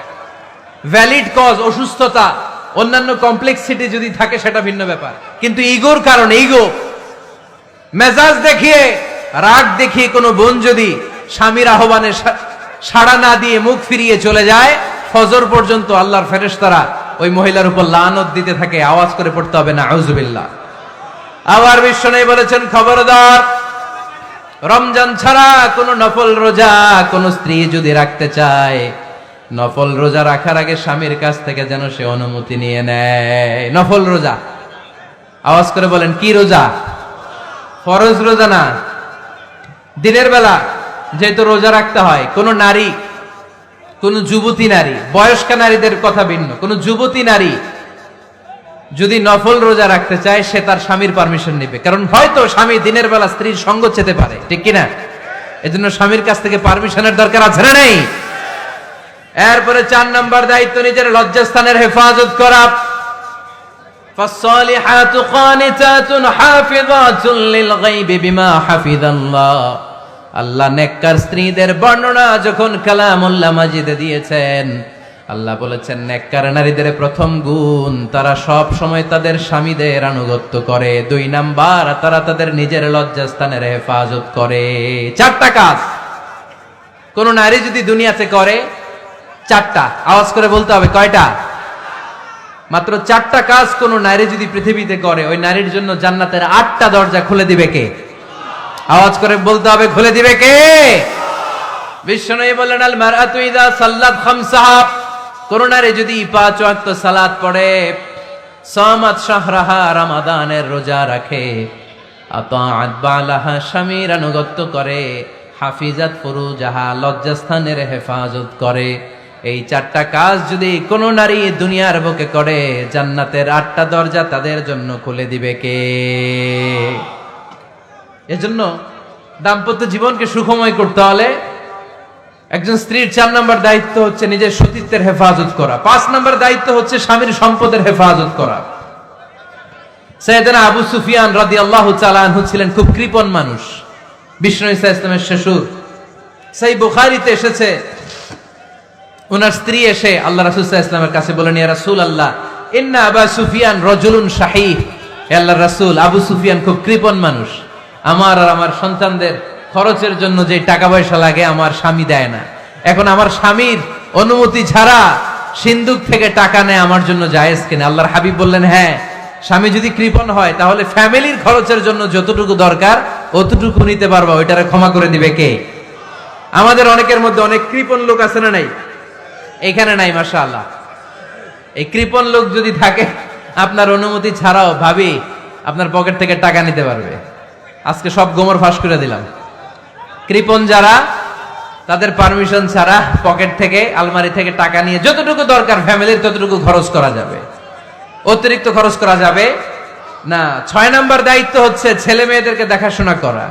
ভ্যালিড কজ, অসুস্থতা, অন্যান্য কমপ্লেক্সিটি যদি থাকে, সেটা ভিন্ন ব্যাপার। কিন্তু ইগোর কারণে, ইগো, মেজাজ দেখিয়ে, রাগ দেখিয়ে কোনো বোন যদি স্বামীর আহ্বানে সাড়া না দিয়ে মুখ ফিরিয়ে চলে যায়, ফজর পর্যন্ত আল্লাহর ফেরেশতারা ওই মহিলার উপর লানত দিতে থাকে। আওয়াজ করে পড়তে হবে নাউযুবিল্লাহ। আবার বিশ্বনবী বলেছেন, খবরদার, রমজান ছাড়া কোন নফল রোজা কোন স্ত্রী যদি রাখতে চায়, নফল রোজা রাখার আগে স্বামীর কাছ থেকে যেন সে অনুমতি নিয়ে নেয়। নফল রোজা, আওয়াজ করে বলেন কি রোজা? ফরজ রোজা না। দিনের বেলা যেহেতু রোজা রাখতে হয়, কোন নারী, কোন যুবতী নারী, বয়স্ক নারীদের কথা ভিন্ন, কোন যুবতী নারী যদি নফল রোজা রাখতে চায়, সে তার স্বামীর পারমিশন নেবে। কারণ হয়তো স্বামী দিনের বেলা স্ত্রীর সঙ্গ চেতে পারে, ঠিক কিনা? এজন্য স্বামীর কাছ থেকে পারমিশনের দরকার আছে না নেই? এরপরে 4 নাম্বার দায়িত্ব, নিজের লজ্জাস্থানের হেফাজত করা। فالصالحات قانتات حافظات للغيب بما حفظ الله। আল্লাহ নেককার স্ত্রীদের বর্ণনা যখন কালামুল্লাহ মাজিদে দিয়েছেন, আল্লাহ বলেছেন নেককার নারীদের প্রথম গুণ, তারা সব সময় তাদের স্বামীদের আনুগত্য করে। 2 নাম্বার, তারা তাদের নিজের লজ্জাস্থানের হেফাজত করে। 4টা কাজ কোন নারী যদি দুনিয়াতে করে, 4টা, আওয়াজ করে বলতে হবে কয়টা? মাত্র 4টা কাজ কোন নারী যদি পৃথিবীতে করে, ওই নারীর জন্য জান্নাতের 8টা দরজা খুলে দিবে কে? আওয়াজ করে বলতে হবে, খুলে দিবে কে? বিশ্বনবী বললেন, আল মারআতু ইযা সাল্লাত খামসাহা, কোন নারী যদি 5 ওয়াক্ত সালাত পড়ে, সামাত শাহরাহা, রমাদানের রোজা রাখে, আতাআত বালাহা, স্বামীর আনুগত্য করে, হাফিজাত ফুরুজাহা, লজ্জাস্থানের হেফাজত করে। এই 4টা কাজ যদি কোন নারী দুনিয়ার বুকে করে, জান্নাতের 8টা দরজা তাদের জন্য খুলে দিবে কে? এজন্য দাম্পত্য জীবনকে সুখময় করতে হলে একজন স্ত্রীর 4 নাম্বার দায়িত্ব হচ্ছে নিজের সতীত্বের হেফাজত করা। 5 নাম্বার দায়িত্ব হচ্ছে স্বামীর সম্পদের হেফাজত করা। সাইয়েদনা আবু সুফিয়ান রাদিয়াল্লাহু তাআলা আনহু ছিলেন খুব কৃপণ মানুষ, বিষ্ণু ঈসা ইসলামের শ্বশুর। সেই বুখারীতে এসেছে, ওনার স্ত্রী এসে আল্লাহ রাসূল সাল্লাল্লাহু আলাইহি ওয়াসাল্লামের কাছে বলেন, ইয়া রাসূলুল্লাহ, ইন্না আবু সুফিয়ান রাজুলুন শাহীহ। হে আল্লাহর রাসূল, আবু সুফিয়ান খুব কৃপণ মানুষ, আমার আর আমার সন্তানদের খরচের জন্য যে টাকা পয়সা লাগে আমার স্বামী দেয় না। এখন আমার স্বামীর অনুমতি ছাড়া সিন্ধুক থেকে টাকা নেয় আমার জন্য জায়েজ কিনা? আল্লাহর হাবিব বললেন, হ্যাঁ, স্বামী যদি কৃপণ হয় তাহলে ফ্যামিলির খরচের জন্য যতটুকু দরকার অতটুকু নিতে পারবা, ওইটারে ক্ষমা করে দিবে কে? আমাদের অনেকের মধ্যে অনেক কৃপণ লোক আছে না নাই? এখানে নাই, মাশাআল্লাহ। এই কৃপণ লোক যদি থাকে, আপনার অনুমতি ছাড়াও ভাবি আপনার পকেট থেকে টাকা নিতে পারবে। আজকে সব গোমর ফাঁস করে দিলাম। কৃপণ যারা, তাদের পারমিশন ছাড়া পকেট থেকে, আলমারি থেকে টাকা নিয়ে যতটুকু দরকার ফ্যামিলির ততটুকু খরচ করা যাবে, অতিরিক্ত খরচ করা যাবে না। 6 নাম্বার দায়িত্ব হচ্ছে ছেলে মেয়েদেরকে দেখাশোনা করা,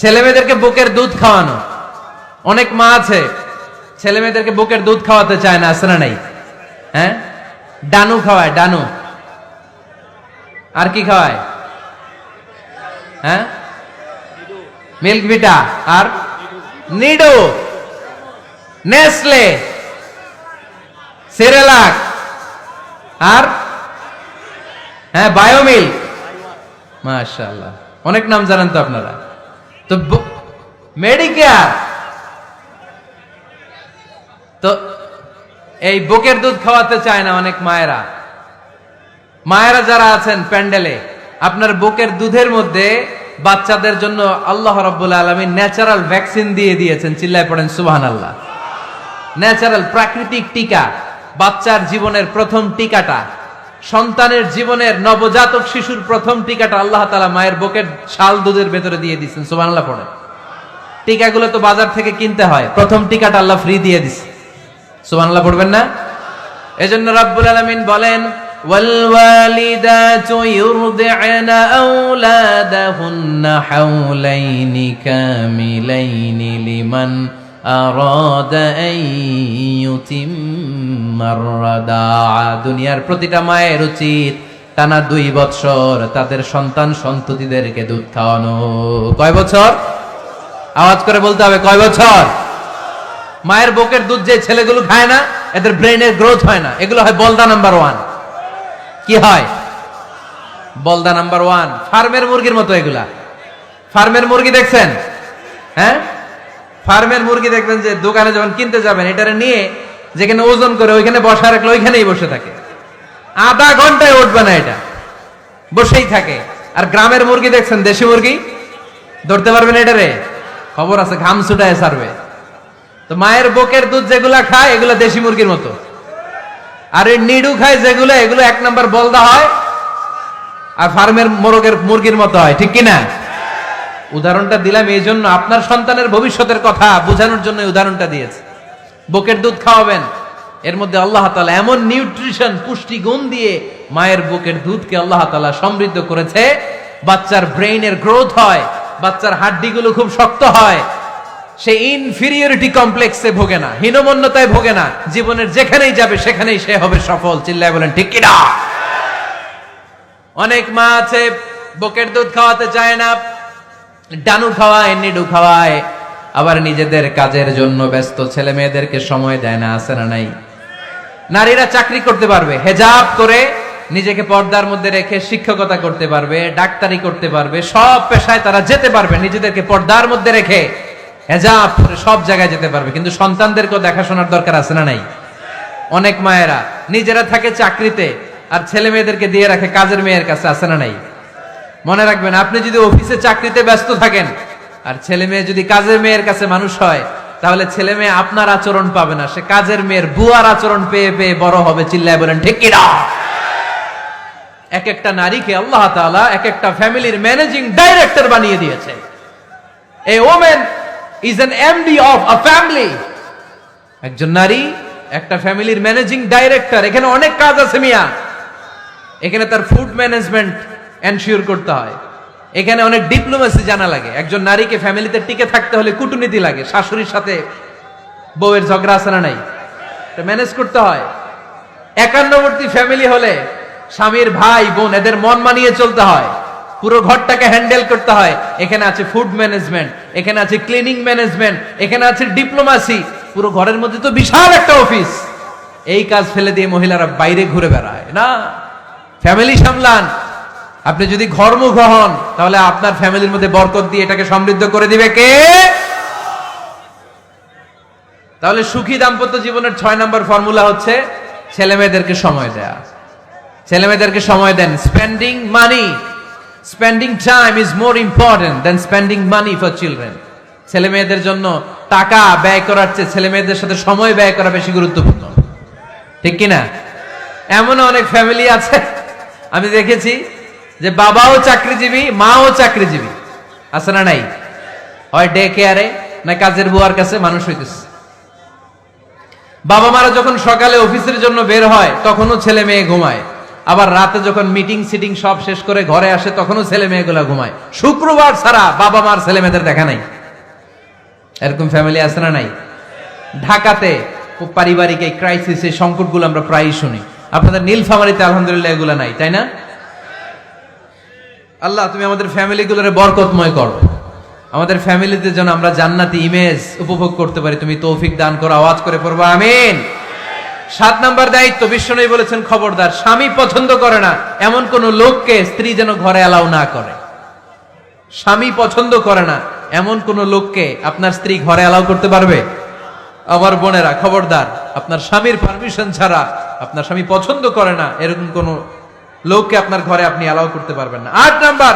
ছেলে মেয়েদেরকে বুকের দুধ খাওয়ানো। অনেক মা আছে ছেলে মেয়েদেরকে বুকের দুধ খাওয়াতে চায় না, আছে না নাই? হ্যাঁ, ডানু খাওয়ায়, ডানু। আর কি খাওয়ায়? হ্যাঁ, মিল্ক ভিটা আর নিডো, নেসলে। সেরেলাক, আর হ্যাঁ বায়োমিল্ক। মাশাআল্লাহ, অনেক নাম জানেন তো আপনারা। তো মেডিকেয়ার, তো এই বুকের দুধ খাওয়াতে চায় না অনেক মায়েরা। মায়েরা যারা আছেন প্যান্ডেলে, আপনার বুকের দুধের মধ্যে বাচ্চাদের জন্য আল্লাহ রাব্বুল আলামিন ন্যাচারাল ভ্যাকসিন দিয়ে দিয়েছেন। চিল্লায় পড়েন সুবহানাল্লাহ। ন্যাচারাল, প্রাকৃতিক টিকা, বাচ্চার জীবনের প্রথম টিকাটা, সন্তানের জীবনের নবজাতক শিশুর প্রথম টিকাটা আল্লাহ তাআলা মায়ের বুকের শাল দুধের ভেতরে দিয়ে দিয়েছেন। সুবহানাল্লাহ পড়েন। টিকাগুলো তো বাজার থেকে কিনতে হয়, প্রথম টিকাটা আল্লাহ ফ্রি দিয়ে দিছে। সুবহানাল্লাহ পড়বেন না? এজন্য রাব্বুল আলামিন বলেন, والوالدات يرضعن أولادهن حولين كاملين لمن أراد أن يتم الرضاعة। দুনিয়ার প্রতিটা মায়ের উচিত টানা 2 বছর তাদের সন্তান সন্ততিদেরকে দুধ খাওয়ানো। কয় বছর? আওয়াজ করে বলতে হবে, কয় বছর? মায়ের বুকের দুধ যে ছেলেগুলো খায় না, এদের ব্রেনের গ্রোথ হয় না। এগুলো হয় বলদা নাম্বার 1। কি হয়? বলদা নাম্বার 1। ফার্মের মুরগির মতো এগুলা। ফার্মের মুরগি দেখছেন? হ্যাঁ, ফার্মের মুরগি দেখবেন যে দোকানে যখন কিনতে যাবেন, এটারে নিয়ে যেখানে ওজন করে ওইখানে বসা রাখলে ওইখানেই বসে থাকে, আধা ঘন্টায় উঠবে না, এটা বসেই থাকে। আর গ্রামের মুরগি দেখছেন, দেশি মুরগি, ধরতে পারবেন এটারে? খবর আছে, ঘাম ছুটায় ছাড়বে। তো মায়ের বুকের দুধ যেগুলা খায় এগুলা দেশি মুরগির মতো, আর এই নিডু খায় যেগুলো, এগুলো 1 নাম্বার বলদা হয়, আর ফার্মের মুরগির মতো হয়। ঠিক কিনা? উদাহরণটা দিলাম এই জন্য, আপনার সন্তানের ভবিষ্যতের কথা বোঝানোর জন্য উদাহরণটা দিয়েছে। বুকের দুধ খাওয়াবেন, এর মধ্যে আল্লাহ তাআলা এমন নিউট্রিশন, পুষ্টি গুণ দিয়ে মায়ের বুকের দুধকে আল্লাহ তাআলা সমৃদ্ধ করেছে। বাচ্চার ব্রেইনের গ্রোথ হয়, বাচ্চার হাড্ডিগুলো খুব শক্ত হয়, সে ইনফিরিয়রিটি কমপ্লেক্সে ভোগে না, হীনমন্যতায় ভোগে না। জীবনের যেখানেই যাবে সেখানেই সে হবে সফল। চিল্লায় বলেন ঠিক কিনা? অনেক মা আছে বুকের দুধ খাওয়াতে চায় না, ডানু খাওয়ায়, নিডু খাওয়ায়, আবার নিজেদের কাজের জন্য ব্যস্ত, ছেলে মেয়েদেরকে সময় দেয় না। আছে না নাই? নারীরা চাকরি করতে পারবে, হেজাব করে নিজেকে পর্দার মধ্যে রেখে শিক্ষকতা করতে পারবে, ডাক্তারি করতে পারবে, সব পেশায় তারা যেতে পারবে, নিজেদেরকে পর্দার মধ্যে রেখে হেজাব করে সব জায়গায় যেতে পারবে। কিন্তু সন্তানদেরকেও দেখাশোনার দরকার আছে না নাই? অনেক মায়েরা নিজেরা থাকে চাকরিতে, আর ছেলে মেয়েদেরকে দিয়ে রাখে কাজের মেয়ের কাছে। আছে না নাই? মনে রাখবেন, আপনি যদি অফিসে চাকরিতে ব্যস্ত থাকেন আর ছেলে মেয়ে যদি কাজের মেয়ের কাছে মানুষ হয়, তাহলে ছেলে মেয়ে আপনার আচরণ পাবে না, সে কাজের মেয়ের বুয়ার আচরণ পেয়ে পেয়ে বড় হবে। চিল্লায় বলেন ঠিক কিনা? এক একটা নারীকে আল্লাহ তাআলা এক একটা ফ্যামিলির ম্যানেজিং ডাইরেক্টর বানিয়ে দিয়েছে। এ women is an MD of a family। একজন নারী একটা ফ্যামিলির ম্যানেজিং ডাইরেক্টর। এখানে অনেক কাজ আছে মিয়া। এখানে তার ফুড ম্যানেজমেন্ট এনশিওর করতে হয়, এখানে অনেক ডিপ্লোমেসি জানা লাগে। একজন নারীকে ফ্যামিলিতে টিকে থাকতে হলে কূটনীতি লাগে, শাশুড়ির সাথে বউয়ের ঝগড়া আছে না নাই, এটা ম্যানেজ করতে হয়। একান্নবর্তী ফ্যামিলি হলে স্বামীর ভাই বোন এদের মন মানিয়ে চলতে হয়, পুরো ঘরটাকে হ্যান্ডেল করতে হয়। এখানে আছে ফুড ম্যানেজমেন্ট, এখানে আছে ক্লিনিং ম্যানেজমেন্ট, এখানে আছে ডিপ্লোমাসি। পুরো ঘরের মধ্যে তো বিশাল একটা অফিস। এই কাজ ফেলে দিয়ে মহিলারা বাইরে ঘুরে বেড়ায় না। ফ্যামিলি সামলান। আপনি যদি ঘরমুখ হন, তাহলে আপনার ফ্যামিলির মধ্যে বরকত দিয়ে এটাকে সমৃদ্ধ করে দিবে কে? তাহলে সুখী দাম্পত্য জীবনের 6 নম্বর ফর্মুলা হচ্ছে ছেলে মেয়েদেরকে সময় দেয়া। ছেলে মেয়েদেরকে সময় দেন। Spending money, spending time is more important than spending money for children. ছেলে মেয়েদের জন্য টাকা ব্যয় করার চেয়ে ছেলে মেয়েদের সাথে সময় ব্যয় করা বেশি গুরুত্বপূর্ণ। ঠিক কিনা? এমন অনেক ফ্যামিলি আছে আমি দেখেছি যে বাবাও চাকরিজীবী, মাও চাকরিজীবী। আছে না নাই? হয় ডে কেয়ারে না কাজের বুয়ার কাছে মানুষ হইতেছে। বাবা মারা যখন সকালে অফিসের জন্য বের হয় তখনও ছেলে মেয়ে ঘুমায়, আবার রাতে যখন মিটিং সিটিং সব শেষ করে ঘরে আসে তখনও ছেলে মেয়েগুলা ঘুমায়। শুক্রবার ছাড়া বাবা মার ছেলে মেয়েদের দেখা নাই। এরকম ফ্যামিলি আছে না নাই? ঢাকাতে পারিবারিক এই ক্রাইসিস, এই সংকটগুলো আমরা প্রায়ই শুনি। আপনাদের নীলফামারীতে আলহামদুলিল্লাহ এগুলো নাই, তাই না? আল্লাহ তুমি আমাদের ফ্যামিলিগুলোরে বরকতময় করো, আমাদের ফ্যামিলিতে যেন আমরা জান্নাতি ইমেজ উপভোগ করতে পারি, তুমি তৌফিক দান করো। আওয়াজ করে পড়বো আমিন। 7 নাম্বার দায়িত্ব, বিশ্বনবী বলেছেন খবরদার, স্বামী পছন্দ করে না এমন কোন লোককে স্ত্রী যেন ঘরে অ্যালাউ না করে। স্বামী পছন্দ করে না এমন কোন লোককে আপনার স্ত্রী ঘরে অ্যালাউ করতে পারবে? আমার বোনেরা খবরদার, আপনার স্বামীর পারমিশন ছাড়া, আপনার স্বামী পছন্দ করে না এরকম কোন লোককে আপনার ঘরে আপনি অ্যালাউ করতে পারবেন না। 8 নাম্বার,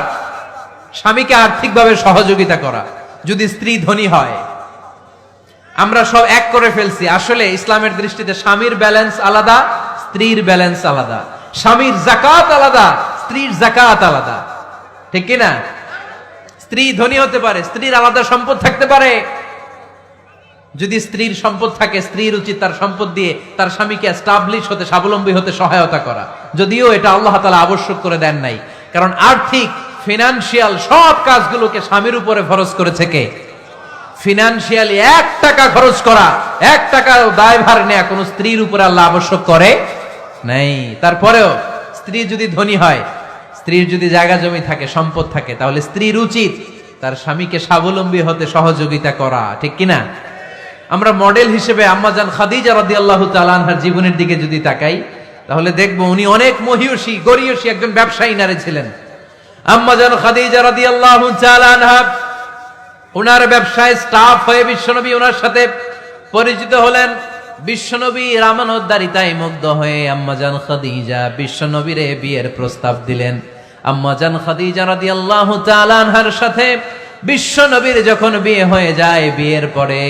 স্বামীকে আর্থিকভাবে সহযোগিতা করা। যদি স্ত্রী ধনী হয়, আমরা সব এক করে ফেলছি, আসলে ইসলামের দৃষ্টিতে স্বামীর ব্যালেন্স আলাদা, স্ত্রীর ব্যালেন্স আলাদা। স্বামীর যাকাত আলাদা, স্ত্রীর যাকাত আলাদা, ঠিক কি না? স্ত্রী ধনী হতে পারে, স্ত্রীর আলাদা সম্পদ থাকতে পারে। যদি স্ত্রীর সম্পদ থাকে, স্ত্রীর উচিত তার সম্পদ দিয়ে তার স্বামীকে এস্টাবলিশ হতে, স্বাবলম্বী হতে সহায়তা করা। যদিও এটা আল্লাহ তাআলা আবশ্যক করে দেন নাই, কারণ আর্থিক ফিনান্সিয়াল সব কাজগুলোকে স্বামীর উপরে ফরজ করেছে কে? ফিনান্সিয়ালি 1 টাকা খরচ করা, 1 টাকা দায়ভার নেয়া কোন স্ত্রীর উপরে আল্লাহ আবশ্যক করে নাই। তারপরেও স্ত্রী যদি ধনী হয়, স্ত্রীর যদি জায়গা জমি থাকে, সম্পদ থাকে, তাহলে স্ত্রীর উচিত তার স্বামীকে স্বাবলম্বী হতে সহযোগিতা করা, ঠিক কিনা? আমরা মডেল হিসেবে আম্মাজান খাদিজা রাদিয়াল্লাহু তাআলা আনহার জীবনের দিকে যদি তাকাই, তাহলে দেখবো উনি অনেক মহিয়সী, গরিয়সী একজন ব্যবসায়ী নারী ছিলেন। আম্মাজান খাদিজা রাদিয়াল্লাহু তাআলা আনহা ওনার ব্যবসায় স্টাফ হয়ে বিশ্বনবী ওনার সাথে পরিচিত হলেন। বিশ্বনবী আমানতদারিতায় মুগ্ধ হয়ে আম্মাজান খাদিজা বিশ্বনবীরে বিয়ের প্রস্তাব দিলেন। আম্মাজান খাদিজা রাদিয়াল্লাহু তাআলা আনহার সাথে বিশ্বনবীর যখন বিয়ে হয়ে যায়, বিয়ের পরে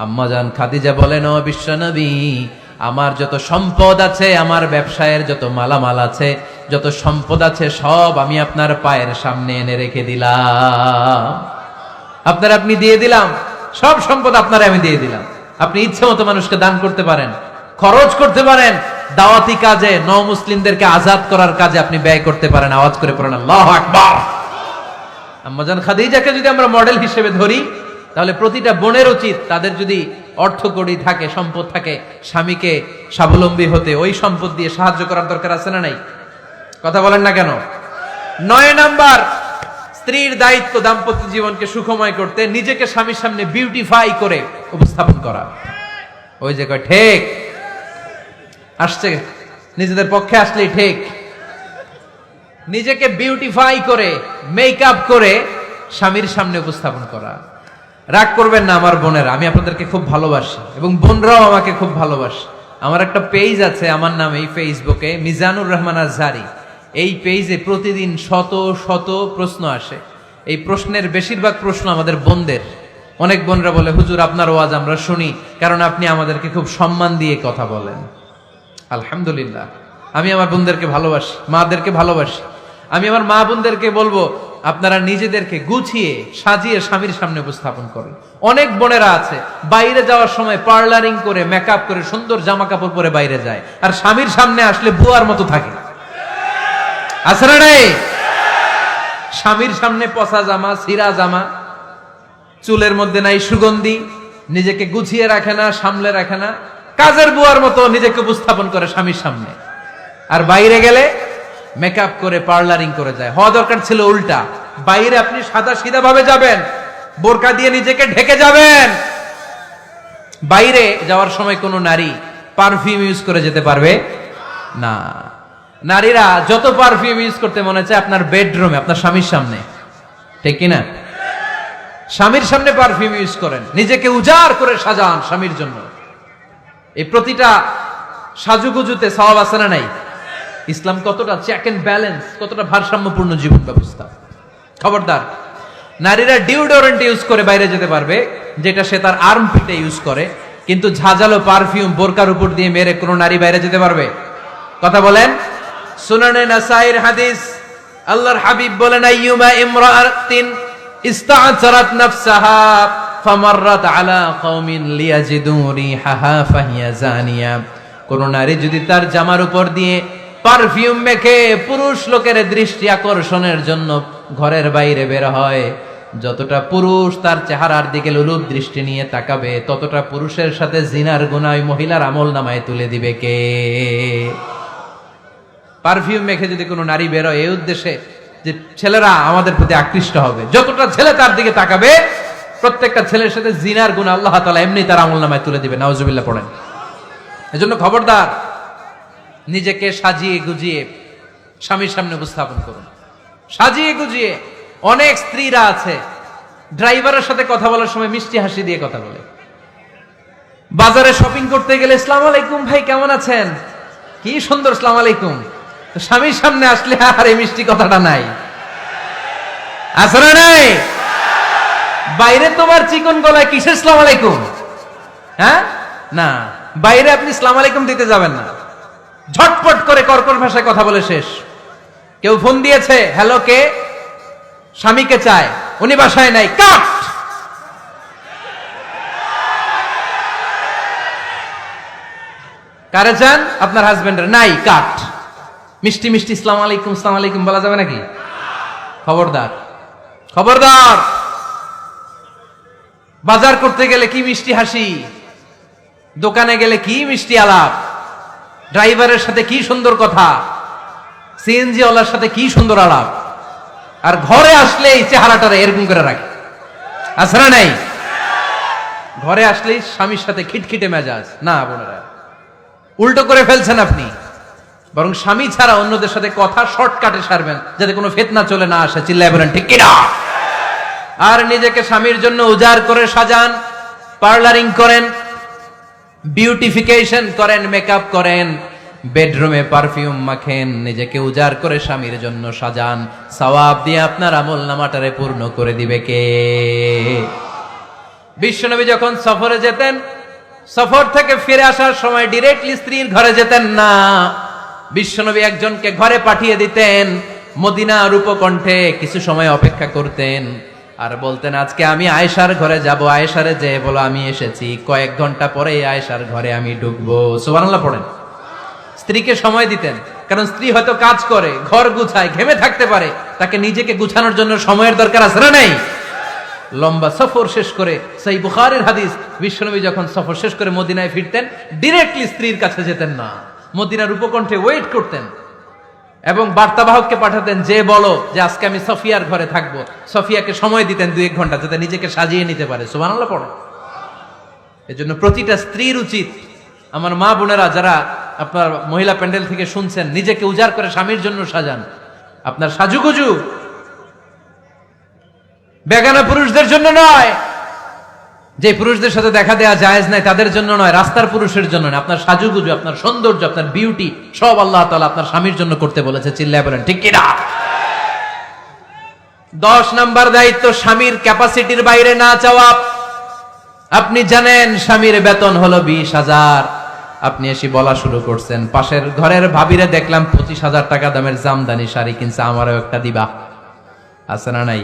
আম্মাজান খাদিজা বলেন, ও বিশ্বনবী, আমার যত সম্পদ আছে, আমার ব্যবসায়ের যত মালামাল আছে, যত সম্পদ আছে, সব আমি আপনার পায়ের সামনে এনে রেখে দিলাম। আপনি দিয়ে দিলাম, সব সম্পদ আপনারা আমি দিয়ে দিলাম। আপনি ইচ্ছে মতো মানুষকে দান করতে পারেন, খরচ করতে পারেন, দাওয়াতি কাজে, মুসলিমদেরকে আজাদ করার কাজে আপনি ব্যয় করতে পারেন। আওয়াজ করে পড়েন আল্লাহু আকবার। আম্মাজান খাদিজাকে যদি আমরা মডেল হিসেবে ধরি, তাহলে প্রতিটা বোনের উচিত তাদের যদি অর্থকড়ি থাকে, সম্পদ থাকে, স্বামীকে স্বাবলম্বী হতে ওই সম্পদ দিয়ে সাহায্য করার দরকার আছে না নাই? কথা বলেন না কেন? 9 নাম্বার, স্ত্রীর দায়িত্ব দাম্পত্য জীবনকে সুখময় করতে নিজেকে স্বামীর সামনে বিউটিফাই করে উপস্থাপন করা। ওই যে কয় ঠিক আসছে, নিজেদের পক্ষে আসলেই ঠিক। নিজেকে বিউটিফাই করে, মেকআপ করে স্বামীর সামনে উপস্থাপন করা। রাগ করবেন না আমার বোনেরা, আমি আপনাদেরকে খুব ভালোবাসি এবং বোনরাও আমাকে খুব ভালোবাসে। আমার একটা পেজ আছে আমার নামে এই ফেসবুকে, মিজানুর রহমান আজহারি। এই পেজে প্রতিদিন শত শত প্রশ্ন আসে। এই প্রশ্নের বেশিরভাগ প্রশ্ন আমাদের বোনদের। অনেক বোনরা বলে, হুজুর আপনার ওয়াজ আমরা শুনি, কারণ আপনি আমাদেরকে খুব সম্মান দিয়ে কথা বলেন। আলহামদুলিল্লাহ, আমি আমার বোনদেরকে ভালোবাসি, মাদেরকে ভালোবাসি। আমি আমার মা বোনদেরকে বলবো, আপনারা নিজেদেরকে গুছিয়ে সাজিয়ে স্বামীর সামনে উপস্থাপন করেন। অনেক বোনেরা আছে বাইরে যাওয়ার সময় পার্লারিং করে, মেকআপ করে, সুন্দর জামা কাপড় পরে বাইরে যায়, আর স্বামীর সামনে আসলে বুয়ার মতো থাকে। আছে না রে? স্বামীর সামনে পচা জামা, ছিঁড়া জামা, চুলের মধ্যে নাই সুগন্ধি, নিজেকে গুছিয়ে রাখে না, সামলে রাখে না, কাজের বুয়ার মতো নিজেকে উপস্থাপন করে স্বামীর সামনে। আর বাইরে গেলে মেকআপ করে, পার্লারিং করে যায়। হওয়া দরকার ছিল উল্টা, বাইরে আপনি সাদা সিধা ভাবে যাবেন, বোরকা দিয়ে নিজেকে ঢেকে যাবেন। বাইরে যাওয়ার সময় কোনো নারী পারফিউম ইউজ করে যেতে পারবে না। নারীরা যত পারফিউম ইউজ করতে মনে চায় আপনার বেডরুমে, আপনার স্বামীর সামনে, ঠিক কিনা? স্বামীর সামনে পারফিউম ইউজ করেন, নিজেকে উজাড় করে সাজান স্বামীর জন্য। এই প্রতিটা সাজুগুজুতে সওয়াব আছে না নাই? ইসলাম কতটা চেক এন্ড ব্যালেন্স, কতটা ভারসাম্যপূর্ণ জীবন ব্যবস্থা। খবরদার, নারীরা ডিওডোরেন্ট ইউজ করে বাইরে যেতে পারবে, যেটা সে তার আর্মপিটে ইউজ করে, কিন্তু ঝাঁঝালো পারফিউম বোরকার উপর দিয়ে মেরে কোনো নারী বাইরে যেতে পারবে? কথা বলেন। সুনানে নাসাইর হাদিস, আল্লাহর হাবিব বলেন, আইয়ুমা ইমরাআতিন ইস্তা'সারাত নাফসাহা ফামাররাত আলা কওমিন লিয়াজিদু রিহাহা ফাহিয়া জানিয়া। কোন নারী যদি তার জামার উপর দিয়ে পারফিউম মেখে পুরুষ লোকের দৃষ্টি আকর্ষণের জন্য ঘরের বাইরে বের হয়, যতটা পুরুষ তার চেহারার দিকে লোলুপ দৃষ্টি নিয়ে তাকাবে, ততটা পুরুষের সাথে জিনার গুনাহ ওই মহিলার আমলনামায় তুলে দিবে কে? পারফিউম মেখে যদি কোনো নারী বের হয় এই উদ্দেশ্যে যে ছেলেরা আমাদের প্রতি আকৃষ্ট হবে, যতটা ছেলে তার দিকে তাকাবে, প্রত্যেকটা ছেলের সাথে জিনার গুনাহ আল্লাহ তাআলা এমনি তার আমলনামায় তুলে দিবে। নাউজুবিল্লাহ পড়েন। এজন্য খবরদার, নিজেকে সাজিয়ে গুজিয়ে স্বামীর সামনে উপস্থাপন করুন। সাজিয়ে গুজিয়ে অনেক স্ত্রীরা আছে ড্রাইভারের সাথে কথা বলার সময় মিষ্টি হাসি দিয়ে কথা বলে। বাজারে শপিং করতে গেলে আসসালামু আলাইকুম ভাই কেমন আছেন, কি সুন্দর আসসালামু আলাইকুম। তো স্বামীর সামনে আসলে আর এই মিষ্টি কথাটা নাই, আছে না নাই? বাইরে তোমার চিকন গলায় কিসের আসসালামু আলাইকুম? হ্যাঁ না, বাইরে আপনি আসসালামু আলাইকুম দিতে যাবেন না, ঝটপট করে কর্কশ ভাষায় কথা বলে শেষ। কেউ ফোন দিয়েছে, হ্যালো কে? স্বামীকে চায়, উনি বাসায় নাই, কাট। কারে চান? আপনার হাজবেন্ডের, নাই, কাট। মিষ্টি মিষ্টি আসসালামু আলাইকুম আসসালামু আলাইকুম বলা যাবে নাকি? খবরদার, খবরদার। বাজার করতে গেলে কি মিষ্টি হাসি, দোকানে গেলে কি মিষ্টি আলাপ, ড্রাইভারের সাথে কি সুন্দর কথা, সিএনজি ওয়ালার সাথে কি সুন্দর আলাপ, আর ঘরে আসলেই চেহারাটারে এরকম করে রাখে, আছে না নাই? ঘরে আসলেই স্বামীর সাথে খিটখিটে মেজাজ। না বোনেরা, উল্টো করে ফেলছেন আপনি। বরং স্বামী ছাড়া অন্যদের সাথে কথা শর্টকাটে সারবেন, যাতে কোনো ফিতনা চলে না আসে। চিল্লায় বলেন ঠিক কিনা? আর নিজেকে স্বামীর জন্য উজাড় করে সাজান, পার্লারিং করেন, বিউটিফিকেশন করেন, মেকআপ করেন, বেডরুমে পারফিউম মাখেন, নিজেকে উজাড় করে স্বামীর জন্য সাজান। সওয়াব দিয়ে আপনার আমল নামাটারে পূর্ণ করে দিবে কে? বিশ্বনবী যখন সফরে যেতেন, সফর থেকে ফিরে আসার সময় ডিরেক্টলি স্ত্রীর ঘরে যেতেন না। বিশ্বনবী একজনকে ঘরে পাঠিয়ে দিতেন, মদিনা রূপকণ্ঠে কিছু সময় অপেক্ষা করতেন আর বলতেন আজকে আমি আয়েশার ঘরে যাব, আয়েশারে যে বলো আমি এসেছি, কয়েক ঘন্টা পরে আয়েশার ঘরে আমি ঢুকবো। সুবহানাল্লাহ পড়েন। স্ত্রীকে সময় দিতেন, কারণ স্ত্রী হয়তো কাজ করে, ঘর গুছায়, ঘেমে থাকতে পারে, তাকে নিজেকে গুছানোর জন্য সময়ের দরকার আছে না নেই? লম্বা সফর শেষ করে, সেই বুখারীর হাদিস, বিশ্বনবী যখন সফর শেষ করে মদিনায় ফিরতেন, ডিরেক্টলি স্ত্রীর কাছে যেতেন না, মদিনার উপকণ্ঠে ওয়েট করতেন এবং বার্তাবাহককে পাঠাতেন যে বলো যে আজকে আমি সফিয়ার ঘরে থাকবো। সফিয়াকে সময় দিতেন 2-1 ঘন্টা, যাতে নিজেকে সাজিয়ে নিতে পারে। সুবহানাল্লাহ পড়ে। এজন্য প্রতিটা স্ত্রীর উচিত, আমার মা বোনেরা যারা আপনার মহিলা প্যান্ডেল থেকে শুনছেন, নিজেকে উজাড় করে স্বামীর জন্য সাজান। আপনার সাজুগুজু বেগানা পুরুষদের জন্য নয়, যে পুরুষদের সাথে দেখা দেয়া জায়েজ নাই তাদের জন্য নয়, রাস্তার পুরুষের জন্য নয়। আপনার সাজুগুজু, আপনার সৌন্দর্য, আপনার বিউটি সব আল্লাহ তাআলা আপনার স্বামীর জন্য করতে বলেছে। চিল্লায় বলেন ঠিক কিনা? 10 নাম্বার দায়িত্ব, স্বামীর ক্যাপাসিটির বাইরে না চাওয়া। আপনি জানেন স্বামীর বেতন হলো 20,000, আপনি এসে বলা শুরু করছেন, পাশের ঘরের ভাবিরে দেখলাম 25,000 টাকা দামের জামদানি শাড়ি কিনছে, আমারও একটা দিবা। আছে না নাই?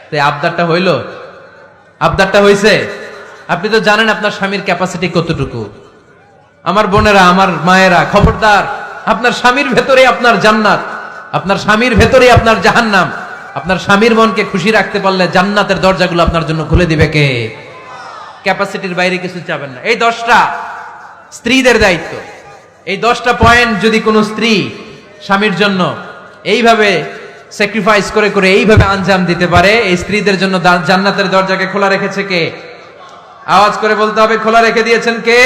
তো আবদারটা হইল, আবদারটা হইছে। আপনি তো জানেন আপনার স্বামীর ক্যাপাসিটি কতটুকু। আমার বোনেরা, আমার মায়েরা, খবরদার, আপনার স্বামীর ভেতরে আপনার জান্নাত, আপনার স্বামীর ভেতরে আপনার জাহান্নাম। আপনার স্বামীর মনকে খুশি রাখতে পারলে জান্নাতের দরজাগুলো আপনার জন্য খুলে দিবে কে? ক্যাপাসিটির বাইরে কিছু চাবেন না। এই 10টা স্ত্রীদের দায়িত্ব। এই 10টা পয়েন্ট যদি কোনো স্ত্রী স্বামীর জন্য এইভাবে স্যাক্রিফাইস করে করে এইভাবে আঞ্জাম দিতে পারে, এই স্ত্রীদের জন্য জান্নাতের দরজাকে খোলা রেখেছে কে? আওয়াজ করে বলতে হবে, খোলা রেখে দিয়েছেন কে?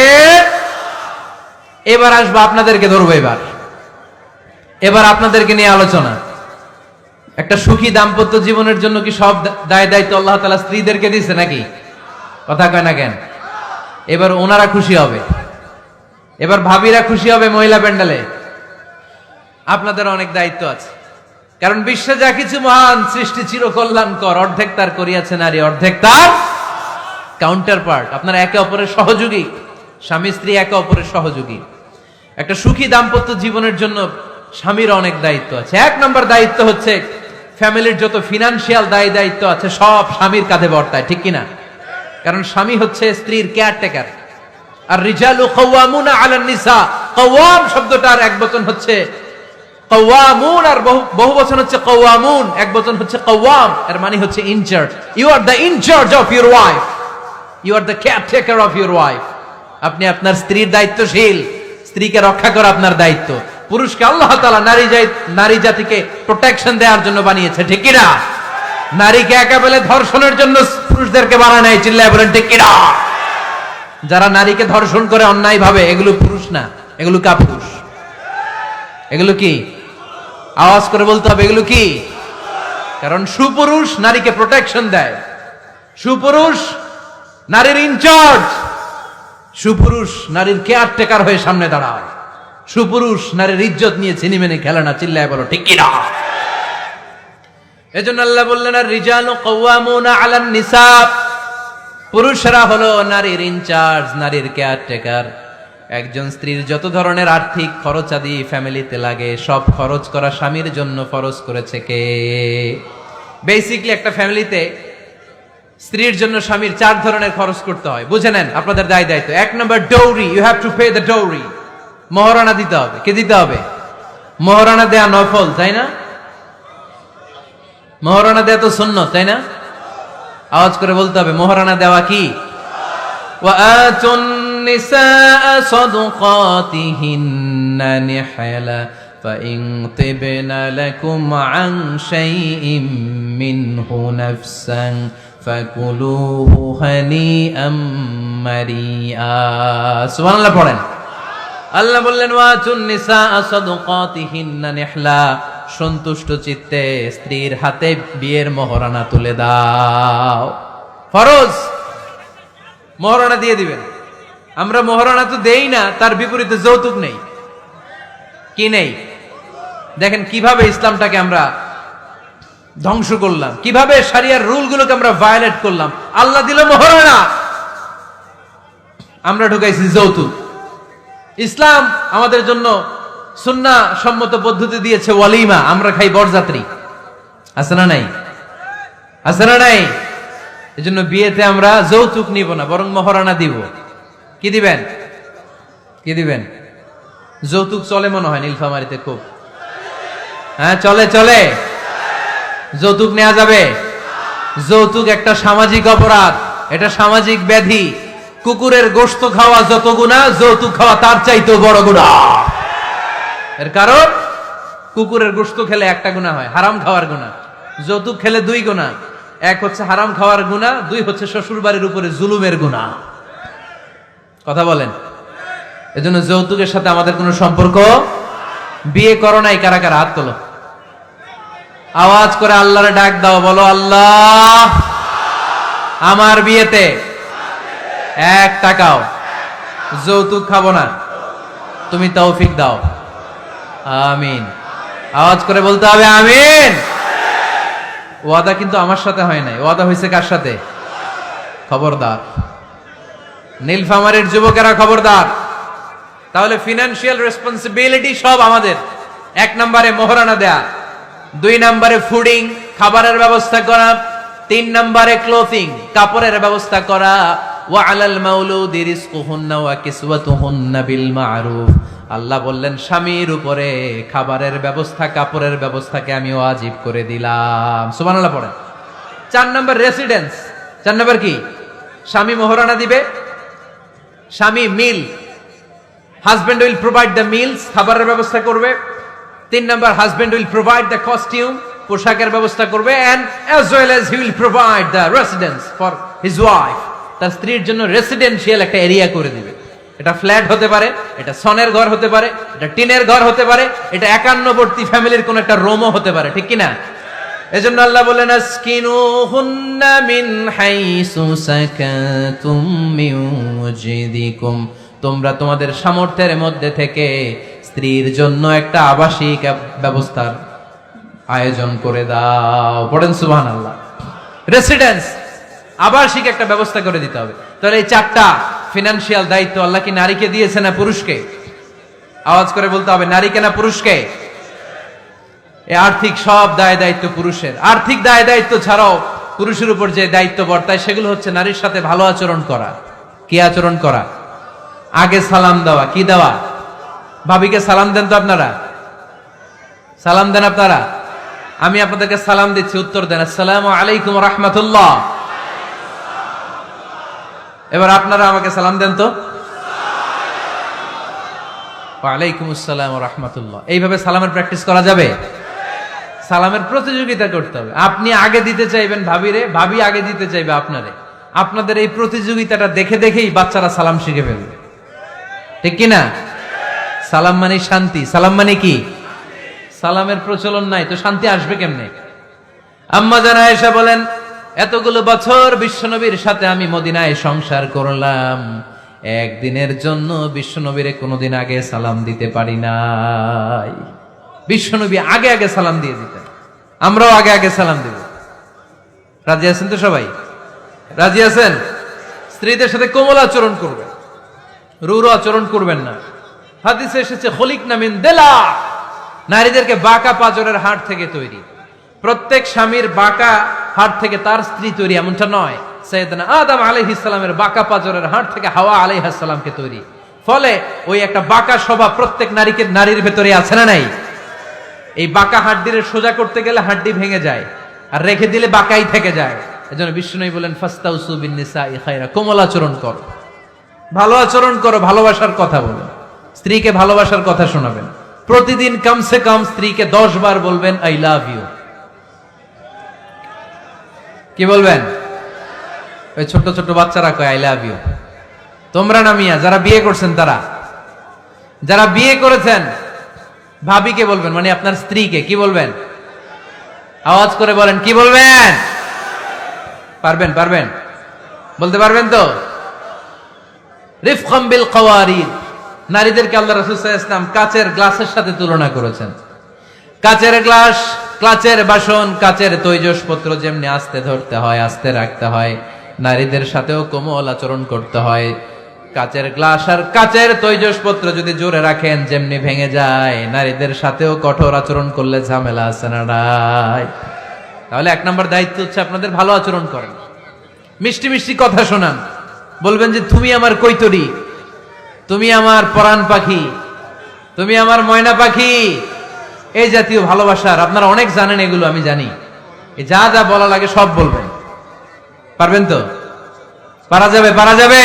এবার আসবো, আপনাদেরকে ধরবো। এবার আপনাদেরকে নিয়ে আলোচনা। একটা সুখী দাম্পত্য জীবনের জন্য কি সব দায় দায়িত্ব আল্লাহ তাআলা স্ত্রীদেরকে দিয়েছে নাকি? কথা কয় না কেন? এবার ওনারা খুশি হবে, এবার ভাবিরা খুশি হবে মহিলা প্যান্ডেলে। আপনাদের অনেক দায়িত্ব আছে, কারণ বিশ্বে যা কিছু মহান সৃষ্টি চিরকল্যাণকর, অর্ধেক তার করিয়াছে নারী, অর্ধেক তার কাউন্টার পার্ট। আপনারা একে অপরের সহযোগী, স্বামী স্ত্রী একে অপরের সহযোগী। একটা সুখী দাম্পত্য জীবনের জন্য স্বামীর অনেক দায়িত্ব আছে। 1 নম্বর দায়িত্ব হচ্ছে, ফ্যামিলির যত ফিনান্সিয়াল দায় দায়িত্ব আছে সব স্বামীর কাঁধে বর্তায়, ঠিক কিনা? কারণ স্বামী হচ্ছে স্ত্রীর কেয়ারটেকার। আর রিজালু কাওয়ামুনা আলান নিসা, কাওয়াম শব্দটার এক বচন হচ্ছে কাওয়ামুন, আর বহু বচন হচ্ছে কাওয়ামুন, এক বচন হচ্ছে কাওয়াম। এর মানে হচ্ছে in charge. You are the in charge of your wife, you are the caretaker of your wife. আপনি আপনার স্ত্রীর দায়িত্বশীল, স্ত্রীকে রক্ষা করা আপনার দায়িত্ব। পুরুষকে আল্লাহ তাআলা নারী জাতিকে প্রোটেকশন দেওয়ার জন্য বানিয়েছে, ঠিক কিনা? নারীকে একেবারে ধর্ষণের জন্য পুরুষদেরকে বানায় নাই। চিল্লায় বলেন ঠিক কিনা? যারা নারীকে ধর্ষণ করে অন্যায় ভাবে, এগুলো পুরুষ না, এগুলো কাপুরুষ। এগুলো কি? আওয়াজ করে বলতে হবে, এগুলো কি? কারণ সুপুরুষ নারীকে প্রোটেকশন দেয়, সুপুরুষ নারীর ইনচার্জ, সুপুরুষ নারীর কেয়ারটেকার হয়ে সামনে দাঁড়ায়, সুপুরুষ নারীর ইজ্জত নিয়ে ছিনিমিনি খেলে না। চিল্লায় বলো ঠিক কি না? এজন্য আল্লাহ বললেন, আর রিজালু কাওয়ামুনা আলান নিসা, পুরুষরা হলো নারীর ইনচার্জ, নারীর কেয়ারটেকার। একজন স্ত্রীর যত ধরনের আর্থিক খরচাদি ফ্যামিলিতে লাগে, সব খরচ করা স্বামীর জন্য ফরজ করেছে কে? বেসিক্যালি একটা ফ্যামিলিতে স্ত্রীর জন্য স্বামীর 4 ধরনের খরচ করতে হয়। বুঝে নেন আপনাদের দায় দায়িত্ব। 1 নম্বর dowry, you have to pay the dowry. মহারণা দিতে হবে। কে দিতে হবে? মহারণা দেয়া নফল, তাই না? মহারণা দেয়া তো সুন্নত, তাই না? আওয়াজ করে বলতে হবে, মহারণা দেওয়া কি? ওয়াআতুন নিসাআ সাদকাতিহিন্না নিহলা ফাইন তিবনা লাকুম আন শাইইম মিনহু নাফসান ফাকুলুহু হানিআম মারিআ। সুবহানাল্লাহ পড়েন। আল্লাহ বললেন, ওয়াআতুন নিসাআ সাদকাতিহিন্না নিহলা, সন্তুষ্ট চিত্তে স্ত্রীর হাতে বিয়ের মহারণা তুলে দাও। ফরজ, মহারণা দিয়ে দিবেন। আমরা মহারণা তো দেই না, তার বিপরীতে যৌতুক নেই। কি নেই? দেখেন কিভাবে ইসলামটাকে আমরা ধ্বংস করলাম, কিভাবে শরিয়ার রুলগুলোকে আমরা ভায়োলেট করলাম। আল্লাহ দিল মহারণা, আমরা ঢুকাইছি যৌতুক। ইসলাম আমাদের জন্য সুন্নাহ সম্মত পদ্ধতি দিয়েছে ওয়ালিমা, আমরা খাই বরযাত্রী। আছে না নাই? আছে না নাই? এজন্য বিয়েতে আমরা যৌতুক নিব না, বরং মহারণা দিব। কি দিবেন? কি দিবেন? যৌতুক চলে মনে হয় নীলফামারীতে খুব। হ্যাঁ চলে, চলে। যৌতুক নেওয়া যাবে? যৌতুক একটা সামাজিক অপরাধ, এটা সামাজিক ব্যাধি। কুকুরের গোশত খাওয়া যত গুনাহ, যৌতুক খাওয়া তার চাইতেও বড় গুনাহ। এর কারণ কুকুরের গোশত খেলে একটা গুনাহ হয়, হারাম খাওয়ার গুনাহ। যৌতুক খেলে 2 গুনাহ, 1 হচ্ছে হারাম খাওয়ার গুনাহ, 2 হচ্ছে শ্বশুর বাড়ির উপরে জুলুমের গুনাহ। কথা বলেন। এজন্য যৌতুকের সাথে আমাদের কোনো সম্পর্ক। বিয়ে করো নাই কারা কারা? হাত তোলো। আওয়াজ করে আল্লাহরে ডাক দাও, বলো, আল্লাহ আমার বিয়েতে 1 টাকাও যৌতুক খাবো না, তুমি তৌফিক দাও। আমিন। আওয়াজ করে বলতে হবে আমিন। ওয়াদা কিন্তু আমার সাথে হয় নাই, ওয়াদা হয়েছে কার সাথে? খবরদার নীলফামারীর যুবকেরা, খবরদার। তাহলে ফিনান্সিয়াল রেসপন্সিবিলিটি সব আমাদের। 1 নম্বরে মহারণা দেয়া, 2 নম্বরে ফুডিং, খাবারের ব্যবস্থা করা, 3 নম্বরে ক্লোথিং, কাপড়ের ব্যবস্থা করা। ওয়া আলাল মাউলুদি রিজকুহুন্না ওয়া কিসওয়াতুহুন্না বিল মা'রুফ। আল্লাহ বললেন স্বামীর উপরে খাবারের ব্যবস্থা, কাপড়ের ব্যবস্থাকে আমি ওয়াজিব করে দিলাম। সুবহানাল্লাহ পড়েন। 4 নম্বর রেসিডেন্স। 4 নম্বর কি? স্বামী মহারণা দিবে, স্বামী meal, husband will provide the meals, খাবারের ব্যবস্থা করবে। 3 নম্বর, husband will provide the costume, পোশাকের ব্যবস্থা করবে। And as well as he will provide the residence for his wife. তার স্ত্রীর জন্য রেসিডেন্সিয়াল একটা এরিয়া করে দিবে। এটা ফ্ল্যাট হতে পারে, এটা সনের ঘর হতে পারে, এটা টিনের ঘর হতে পারে, এটা একান্নবর্তী ফ্যামিলির কোন একটা রুমও হতে পারে, ঠিক কি না? এজন্য আল্লাহ বলেন, আসকিনুহুন্না মিন হাইসু সাকাতুম মিন ওয়াজিদিকুম, তোমরা তোমাদের সামর্থ্যের মধ্যে থেকে স্ত্রীর জন্য একটা আবাসিক ব্যবস্থার আয়োজন করে দাও। পড়েন সুবহানাল্লাহ। রেসিডেন্স, আবাসিক একটা ব্যবস্থা করে দিতে হবে। তাহলে এই 4টা ফিনান্সিয়াল দায়িত্ব আল্লাহ কি নারীকে দিয়েছে না পুরুষকে? আওয়াজ করে বলতে হবে, নারীকে না পুরুষকে? এই আর্থিক সব দায় দায়িত্ব পুরুষের। আর্থিক দায় দায়িত্ব ছাড়াও পুরুষের উপর যে দায়িত্ব বর্তায় সেগুলো হচ্ছে নারীর সাথে ভালো আচরণ করা। কি আচরণ করা? আগে সালাম দেওয়া। কি দেওয়া? ভাবিকে সালাম দেন তো আপনারা? সালাম দেন আপনারা? আমি আপনাদেরকে সালাম দিচ্ছি, উত্তর দেন আসসালামু আলাইকুম ওয়া রাহমাতুল্লাহ। এবার আপনারা আমাকে সালাম দেন তো। ওয়া আলাইকুম আসসালাম ওয়া রাহমাতুল্লাহ। এইভাবে সালামের প্র্যাকটিস করা যাবে? সালামের প্রতিযোগিতা করতে হবে। আপনি আগে দিতে চাইবেন ভাবিরে, ভাবি আগে দিতে চাইবে আপনারে। আপনাদের এই প্রতিযোগিতাটা দেখে দেখেই বাচ্চারা সালাম শিখে ফেলবে, ঠিক কিনা? সালাম মানে শান্তি, সালাম মানে কি? সালামের প্রচলন নাই তো শান্তি আসবে কেমনে? আম্মা জান আয়েশা বলেন, এতগুলো বছর বিশ্বনবীর সাথে আমি মদিনায় সংসার করলাম, একদিনের জন্য বিশ্বনবীরে কোনোদিন আগে সালাম দিতে পারি নাই। বিশ্বনবী আগে আগে সালাম দিয়ে দিতেন, আমরাও আগে আগে সালাম দিব। রাজি আছেন তো সবাই? রাজি আছেন? স্ত্রীদের সাথে কোমল আচরণ করবেন, রূঢ় আচরণ করবেন না। হাদিসে এসেছে খলিকনা মিন দিলা, নারীদেরকে বাঁকা পাঁজরের হাড় থেকে তৈরি। প্রত্যেক স্বামীর বাঁকা হাড় থেকে তার স্ত্রী তৈরি এমনটা নয়। সাইয়েদনা আদম আলাইহিস সালামের বাঁকা পাঁজরের হাড় থেকে হাওয়া আলাইহিস সালামকে তৈরি। ফলে ওই একটা বাঁকা স্বভাব প্রত্যেক নারীর ভেতরে আছে না নাই? এই বাঁকা হাড্ডিরে সোজা করতে গেলে হাড্ডি ভেঙে যায়, আর রেখে দিলে বাঁকাই থেকে যায়। এজন্য বিষ্ণু বলেন ফাস্তাউসু বিন নিসাই খায়রা, কোমল আচরণ করো, ভালো আচরণ করো, ভালোবাসার কথা বলো, স্ত্রীকে ভালোবাসার কথা শোনাবেন। প্রতিদিন কমসে কম স্ত্রীকে 10 বার বলবেন আই লাভ ইউ। কি বলবেন? ওই ছোট ছোট বাচ্চারা কয় আই লাভ ইউ। তোমরা না মিয়া, যারা বিয়ে করছেন তারা, যারা বিয়ে করেছেন ভাবিকে বলবেন, মানে আপনার স্ত্রীকে কি বলবেন? আওয়াজ করে বলেন, কি বলবেন? পারবেন? পারবেন? বলতে পারবেন তো? রিফকাম বিল কাওয়ারিদ, নারীদেরকে আল্লাহ রাসূল সাল্লাল্লাহু আলাইহি ওয়াসাল্লাম কাচের গ্লাসের সাথে তুলনা করেছেন। কাচের গ্লাস, কাচের বাসন, কাচের তৈজসপত্র যেমনি আস্তে ধরতে হয়, আস্তে রাখতে হয়, নারীদের সাথেও কোমল আচরণ করতে হয়। কাচের গ্লাস আর কাচের তৈজসপত্র যদি জোরে রাখেন যেমনি ভেঙে যায়, নারীদের সাথেও কঠোর আচরণ করলে ঝামেলা আছে না নাই? তাহলে 1 নম্বর দায়িত্ব হচ্ছে আপনাদের ভালো আচরণ করেন, মিষ্টি মিষ্টি কথা শোনান, বলবেন যে তুমি আমার কৈতরী, তুমি আমার পরাণ পাখি, তুমি আমার ময়না পাখি, এই জাতীয় ভালোবাসার আপনারা অনেক জানেন, এগুলো আমি জানি। এই যা যা বলা লাগে সব বলবেন। পারবেন তো? পারা যাবে? পারা যাবে?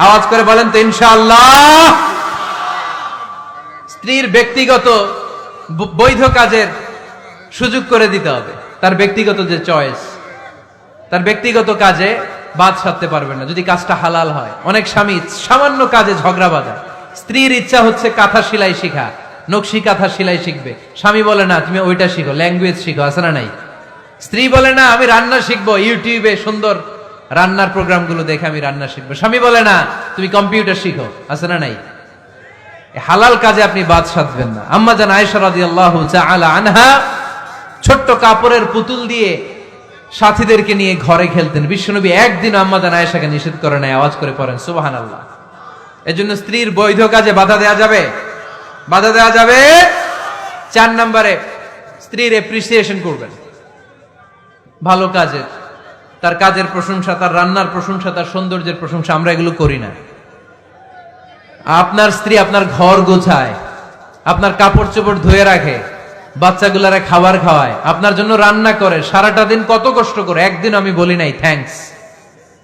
আওয়াজ করে বলেন তো ইনশাআল্লাহ। স্ত্রীর ব্যক্তিগত বৈধ কাজের সুযোগ করে দিতে হবে, তার ব্যক্তিগত যে চয়েস, তার ব্যক্তিগত কাজে বাদ সাধতে পারবেন না যদি কাজটা হালাল হয়। অনেক স্বামী সামান্য কাজে ঝগড়া বাঁধায়। স্ত্রীর ইচ্ছা হচ্ছে কাঁথা সেলাই শিখা, নকশি কাঁথা সেলাই শিখবে, স্বামী বলে না তুমি ওইটা শিখো, ল্যাঙ্গুয়েজ শিখো, আছে না নাই? স্ত্রী বলে না আমি রান্না শিখবো, ইউটিউবে সুন্দর রান্নার প্রোগ্রামগুলো দেখে আমি রান্না শিখবো, স্বামী বলে না তুমি কম্পিউটার শিখো, আছে না নাই? হালাল কাজে আপনি বাদ সাধবেন না। আম্মা জান আয়েশা রাদিয়াল্লাহু তাআলা আনহা ছোট্ট কাপড়ের পুতুল দিয়ে সাথীদেরকে নিয়ে ঘরে খেলতেন। বিশ্বনবী একদিন আম্মা জান আয়েশাকে নিষেধ করে নাই। আওয়াজ করে পড়েন সুবহানাল্লাহ। এজন্য স্ত্রীর বৈধ কাজে বাধা দেয়া যাবে? বাধা দেয়া যাবে। 4 নম্বরে স্ত্রীর এপ্রিসিয়েশন করবেন, ভালো কাজের, তার কাজের প্রশংসা, তার রান্নার প্রশংসা, তার সৌন্দর্যের প্রশংসা। আমরা এগুলো করি না। আপনার স্ত্রী আপনার ঘর গোছায়, আপনার কাপড় চোপড় ধুয়ে রাখে, বাচ্চাগুলারে খাবার খাওয়ায়, আপনার জন্য রান্না করে, সারাটা দিন কত কষ্ট করে। একদিন আমি বলি নাই থ্যাঙ্কস,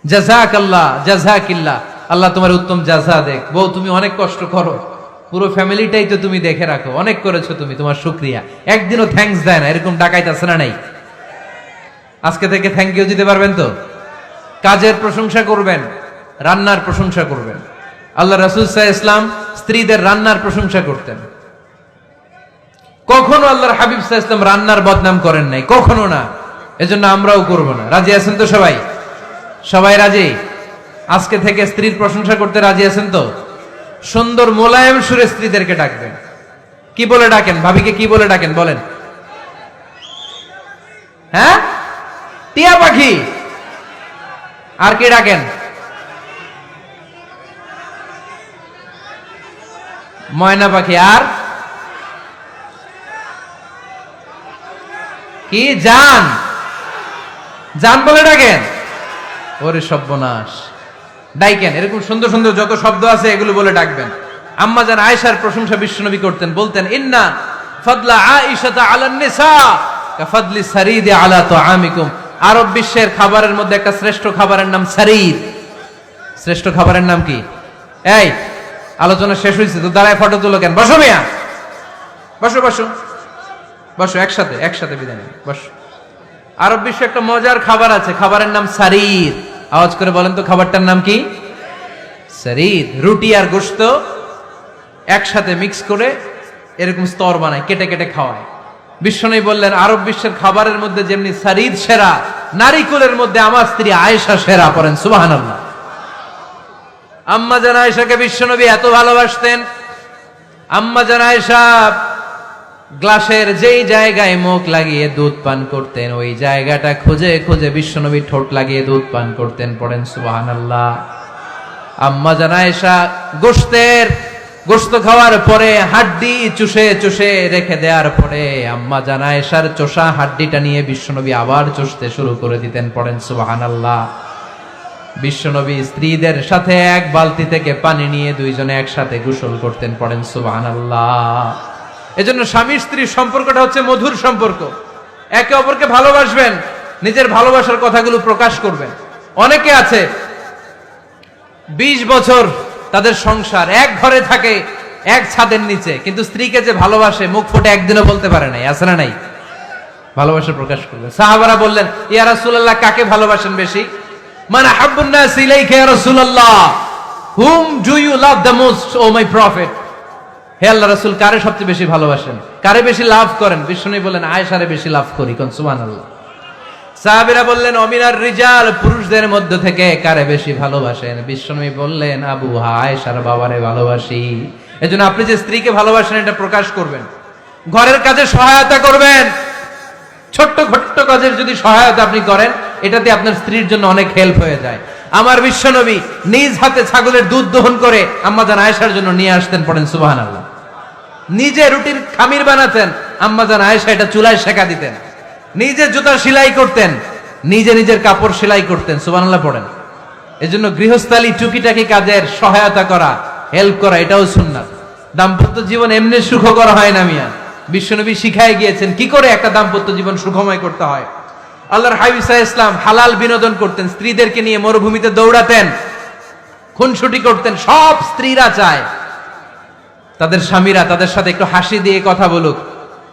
জাযাকাল্লাহ, জাযাকিল্লাহ, আল্লাহ তোমার উত্তম জাযা দেখ। বউ তুমি অনেক কষ্ট করো, পুরো ফ্যামিলিটাই তো তুমি দেখে রাখো, অনেক করেছো তুমি, তোমার শুকরিয়া। একদিনও থ্যাঙ্কস দেয় না, এরকম ডাকাইত আছে না নাই? আজকে থেকে থ্যাংক ইউ দিতে পারবেন তো? কাজের প্রশংসা করবেন, রান্নার প্রশংসা করবেন। আল্লাহ রাসূল সাল্লাল্লাহু আলাইহি ওয়াসাল্লাম স্ত্রীদের রান্নার প্রশংসা করতেন। কখনো আল্লাহর হাবিব সাল্লাল্লাহু আলাইহি ওয়াসাল্লাম রান্নার বদনাম করেন নাই, কখনো না। এজন্য আমরাও করব না। রাজি আছেন তো সবাই? সবাই রাজি? আজকে থেকে স্ত্রীর প্রশংসা করতে রাজি আছেন তো? সুন্দর মোলায়েম সুরে স্ত্রীদেরকে ডাকবেন। কি বলে ডাকেন? ভাবিকে কি বলে ডাকেন বলেন? হ্যাঁ, টিয়া পাখি। আর কি ডাকেন? ময়না পাখি। আর কি? জান। জান বলে ডাকেন? ওরে সর্বনাশ, ডাইকেন। এরকম সুন্দর সুন্দর যত শব্দ আছে এগুলো বলে ডাকবেন। আম্মা জান আয়েশার প্রশংসা বিশ্বনবী করতেন, বলতেন ইন্না ফাদলা আয়েশাতা আলান নিসা কাফাদলি সারিদি আলা তুআমিকুম। আরব বিশ্বের খাবারের মধ্যে একটা শ্রেষ্ঠ খাবারের নাম সারিদ। শ্রেষ্ঠ খাবারের নাম কি? এই আলোচনা শেষ হয়েছে তো দাঁড়ায় ফটো তুলো কেন? বসো মিয়া, বসো বসো বসো, একসাথে একসাথে বিদায় নিন, বসো। আরব বিশ্বে একটা মজার খাবার আছে, খাবারের নাম সারিদ। আওয়াজ করে বলেন তো খাবারটার নাম কি? সারিদ। রুটি আর গোশত একসাথে মিক্স করে এরকম স্তর বানায়, কেটে কেটে খাওয়ায়। বিশ্বনবী বললেন, আরব বিশ্বের খাবারের মধ্যে যেমনি সারিদ সেরা, নারীকুলের মধ্যে আমার স্ত্রী আয়েশা সেরা। পড়েন সুবহানাল্লাহ। আম্মা জান আয়েশাকে বিশ্বনবী এত ভালোবাসতেন, আম্মা জান আয়েশা গ্লাসের যেই জায়গায় মুখ লাগিয়ে দুধ পান করতেন, ওই জায়গাটা খুঁজে খুঁজে বিশ্বনবী ঠোঁট লাগিয়ে দুধ পান করতেন। পড়েন সুবহানাল্লাহ। আম্মা জান আয়েশা গোশত খাওয়ার পরে হাড্ডি চুষে চুষে রেখে দেওয়ার পরে আম্মা জান আয়েশার চোষা হাড্ডিটা নিয়ে বিশ্বনবী আবার চুষতে শুরু করে দিতেন। পড়েন সুবহানাল্লাহ। বিশ্বনবী স্ত্রীদের সাথে এক বালতি থেকে পানি নিয়ে দুইজনে একসাথে গোসল করতেন। পড়েন সুবহানাল্লাহ। এজন্য স্বামী স্ত্রীর সম্পর্কটা হচ্ছে মধুর সম্পর্ক। একে অপরকে ভালোবাসবেন, নিজের ভালোবাসার কথাগুলো প্রকাশ করবেন। অনেকে আছে 20 বছর তাদের সংসার, এক ঘরে থাকে, এক ছাদের নিচে, কিন্তু স্ত্রীকে যে ভালোবাসে মুখ ফুটে একদিনও বলতে পারে নাই। আছে না নাই? ভালোবাসা প্রকাশ করবে। সাহাবারা বললেন, ইয়া রাসূলুল্লাহ, কাকে ভালোবাসেন বেশি? মান আহাব্বুন নাস ইলাইকা ইয়া রাসূলুল্লাহ, whom do you love the most, O my prophet? হে আল্লাহ রাসূল, কারে সবচেয়ে বেশি ভালোবাসেন, কারে বেশি লাভ করেন? বিশ্বনবী বললেন, আয়েশারে বেশি লাভ করি। কোন সুবহানাল্লাহ। সাহাবীরা বললেন, অমিনার রিজাল, পুরুষদের মধ্যে থেকে কারে বেশি ভালোবাসেন? বিশ্বনবী বললেন, আবু আয়েশার বাবারে ভালোবাসি। এজন্য আপনি যে স্ত্রীকে ভালোবাসেন এটা প্রকাশ করবেন, ঘরের কাজে সহায়তা করবেন। ছোট্ট ছোট্ট কাজের যদি সহায়তা আপনি করেন, এটাতে আপনার স্ত্রীর জন্য অনেক হেল্প হয়ে যায়। আমার বিশ্বনবী নিজ হাতে ছাগলের দুধ দহন করে আম্মা জান আয়েশার জন্য নিয়ে আসতেন। পড়েন সুবহানাল্লাহ। নিজে রুটির খামির বানাতেন, আম্মা জান আয়েশা এটা চুলায় সেকা দিতেন। নিজে জুতা সেলাই করতেন, নিজে নিজের কাপড় সেলাই করতেন। সুবহানাল্লাহ পড়েন। এজন্য গৃহস্থালী টুকিটাকি কাজের সহায়তা করা, হেল্প করা, এটাও সুন্নাত। দাম্পত্য জীবন এমনি সুখকর হয় না মিয়া। বিশ্বনবী শিখায় গিয়েছেন কি করে একটা দাম্পত্য জীবন সুখময় করতে হয়। আল্লাহর হাবিব সাল্লাল্লাহু আলাইহি ওয়াসাল্লাম হালাল বিনোদন করতেন, স্ত্রীদেরকে নিয়ে মরুভূমিতে দৌড়াতেন, খুনসুটি করতেন। সব স্ত্রীরা চায় তাদের স্বামীরা তাদের সাথে একটু হাসি দিয়ে কথা বলুক,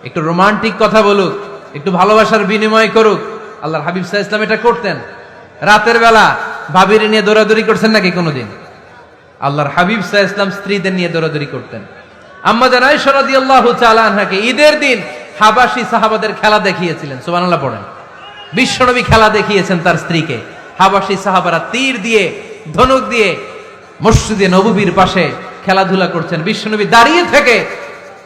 একটু রোমান্টিক কথা বলুক, একটু ভালোবাসার বিনিময় করুক। আল্লাহর হাবিব সাল্লাল্লাহু আলাইহি ওয়াসাল্লাম এটা করতেন। রাতের বেলা ভাবিরে নিয়ে দৌড়াদৌড়ি করছেন নাকি কোনোদিন? আল্লাহর হাবিব সাল্লাল্লাহু আলাইহি ওয়াসাল্লাম স্ত্রীদের নিয়ে দৌড়াদৌড়ি করতেন। আম্মা জান আয়েশা রাদিয়াল্লাহু তাআলা আনহাকে ঈদের দিন হাবাসী সাহাবাদের খেলা দেখিয়েছিলেন। সুবহানাল্লাহ পড়েন। বিশ্বনবী খেলা দেখিয়েছেন তার স্ত্রীকে। হাবাসী সাহাবারা তীর দিয়ে, ধনুক দিয়ে মসজিদে নববীর পাশে খেলাধুলা করছেন। বিশ্বনবী দাঁড়িয়ে থেকে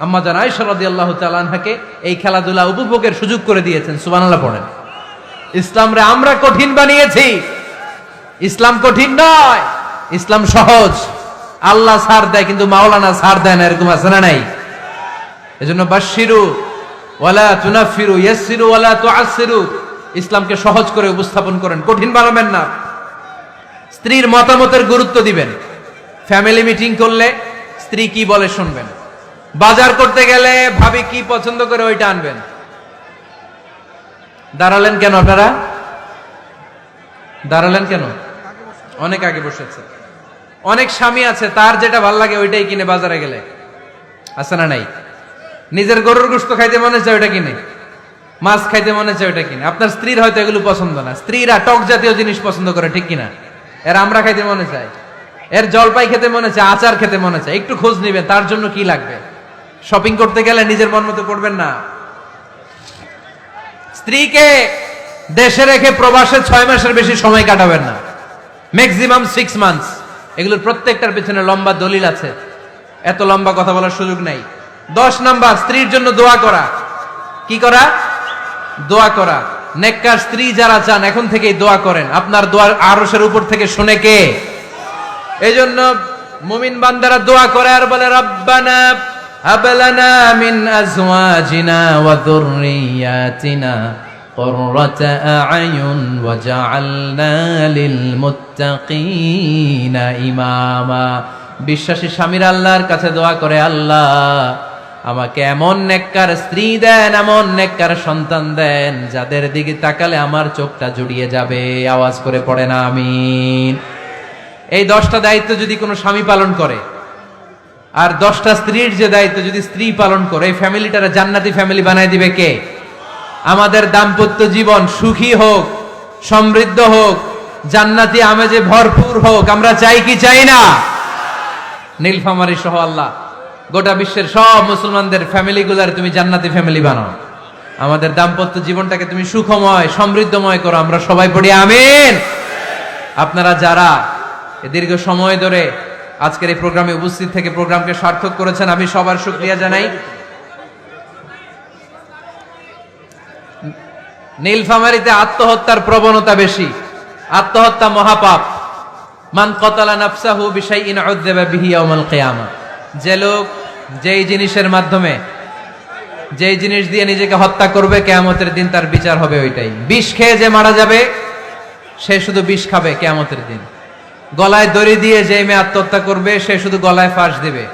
আম্মা জান আয়েশা রাদিয়াল্লাহু তাআলা আনহাকে এই খেলাধুলা উপভোগের সুযোগ করে দিয়েছেন। সুবহানাল্লাহ পড়েন। ইসলামরে আমরা কঠিন বানিয়েছি, ইসলাম কঠিন নয়, ইসলাম সহজ। আল্লাহ ছাড় দেয় কিন্তু মাওলানা ছাড় দেয় না, এরকম আছে না নাই? এজন্য বাশশিরু ওয়ালা তুনাফিরু, ইয়াসসিরু ওয়ালা তুআসসিরু। ইসলামকে সহজ করে উপস্থাপন করেন, কঠিন বানাবেন না। স্ত্রীর মতামতের গুরুত্ব দিবেন। ফ্যামিলি মিটিং করলে স্ত্রী কি বলে শুনবেন। বাজার করতে গেলে ভাবি কি পছন্দ করে ওইটা আনবেন। দাঁড়ালেন কেন আপনারা? দাঁড়ালেন কেন? অনেক আগে বসেছে। অনেক স্বামী আছে তার যেটা ভাল লাগে ওইটাই কিনে বাজারে গেলে, আছে না নাই? নিজের গরুর গোশত খাইতে মনে চায় ওইটা কিনে, মাছ খাইতে মনে চায় ওইটা কিনে। আপনার স্ত্রীর হয়তো এগুলো পছন্দ না। স্ত্রীরা টক জাতীয় জিনিস পছন্দ করে, ঠিক কিনা? এর আমরা খাইতে মনে চায়, এর জলপাই খেতে মনে চায়, আচার খেতে মনে চায়। একটু খোঁজ নিবেন তার জন্য কি লাগবে। শপিং করতে গেলে নিজের মন মতো করবেন না। স্ত্রীকে দেশে রেখে প্রবাসে 6 মাসের বেশি সময় কাটাবেন না, ম্যাক্সিমাম 6 মান্থস। এগুলোর প্রত্যেকটার পেছনে লম্বা দলিল আছে, এত লম্বা কথা বলার সুযোগ নাই। 10 নাম্বার, স্ত্রীর জন্য দোয়া করা। কি করা? দোয়া করা। নেককার স্ত্রী যারা চান এখন থেকেই দোয়া করেন। আপনার দোয়ার আরশের উপর থেকে শুনে কে? এজন্য মুমিন বান্দারা দোয়া করে আর বলে, রব্বানা হাব লানা মিন আজওয়াজিনা ওয়া যুররিয়াতিনা কুররাতা আ'য়ুন ওয়াজআলনা লিল মুত্তাকিনা ইমামা। বিশ্বাসী স্বামীরা আল্লাহর কাছে দোয়া করে, আল্লাহ আমাকে এমন নেককার স্ত্রী দেন, এমন নেককার সন্তান দেন যাদের দিকে তাকালে আমার চোখটা জুড়িয়ে যাবে। আওয়াজ করে পড়ে না আমিন। এই 10টা দায়িত্ব যদি কোনো স্বামী পালন করে, আর 10টা স্ত্রীর যে দায়িত্ব যদি স্ত্রী পালন করে, এই ফ্যামিলিটারে জান্নাতি ফ্যামিলি বানায় দিবে কে? আমাদের দাম্পত্য জীবন সুখী হোক, সমৃদ্ধ হোক, জান্নাতি আমেজে ভরপুর হোক, আমরা চাই কি চাই না? নীলফামারী সহ আল্লাহ গোটা বিশ্বের সব মুসলমানদের ফ্যামিলিগুলার তুমি জান্নাতি ফ্যামিলি বানাও। আমাদের দাম্পত্য জীবনটাকে তুমি সুখময় সমৃদ্ধময় করো, আমরা সবাই পড়ি আমিন। আপনারা যারা দীর্ঘ সময় ধরে আজকের এই প্রোগ্রামে উপস্থিত থেকে প্রোগ্রামকে সার্থক করেছেন, আমি সবার শুকরিয়া জানাই। নীলফামারীতে আত্মহত্যার প্রবণতা বেশি, আত্মহত্যা মহাপাপ। মান কতালা নাফসাহু বিশাইইন উযযিবা বিহি ইয়াওমাল কিয়ামা। যে লোক যেই জিনিসের মাধ্যমে, যেই জিনিস দিয়ে নিজেকে হত্যা করবে, কিয়ামতের দিন তার বিচার হবে ওইটাই। বিষ খেয়ে যে মারা যাবে সে শুধু বিষ খাবে কিয়ামতের দিন। গলায় দড়ি দিয়ে যে মেয়ে আত্মহত্যা করবে সে শুধু গলায় ফাঁস দিবে।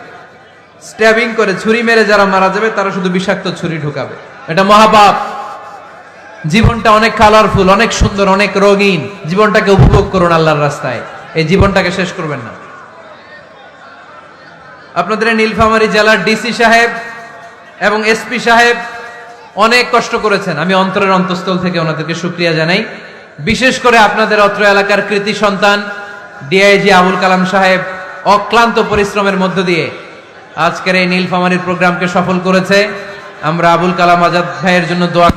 স্ট্যাবিং করে ছুরি মেরে যারা মারা যাবে তারা শুধু বিষাক্ত ছুরি ঢুকাবে, এটা মহাপাপ। জীবনটা অনেক কালারফুল, অনেক সুন্দর, অনেক রঙিন। জীবনটাকে উপভোগ করুন আল্লাহর রাস্তায়, এই জীবনটাকে শেষ করবেন না। আপনাদের নীলফামারী জেলার ডিসি সাহেব এবং এসপি সাহেব অনেক কষ্ট করেছেন, আমি অন্তরের অন্তঃস্থল থেকে ওনাদেরকে শুকরিয়া জানাই। বিশেষ করে আপনাদের অত্র এলাকার কৃতি সন্তান ডিআইজি আবুল কালাম সাহেব অক্লান্ত পরিশ্রমের মধ্য দিয়ে আজকের এই নীলফামারীর প্রোগ্রামকে সফল করেছে। আমরা আবুল কালাম আজাদ ভাইয়ের জন্য দোয়া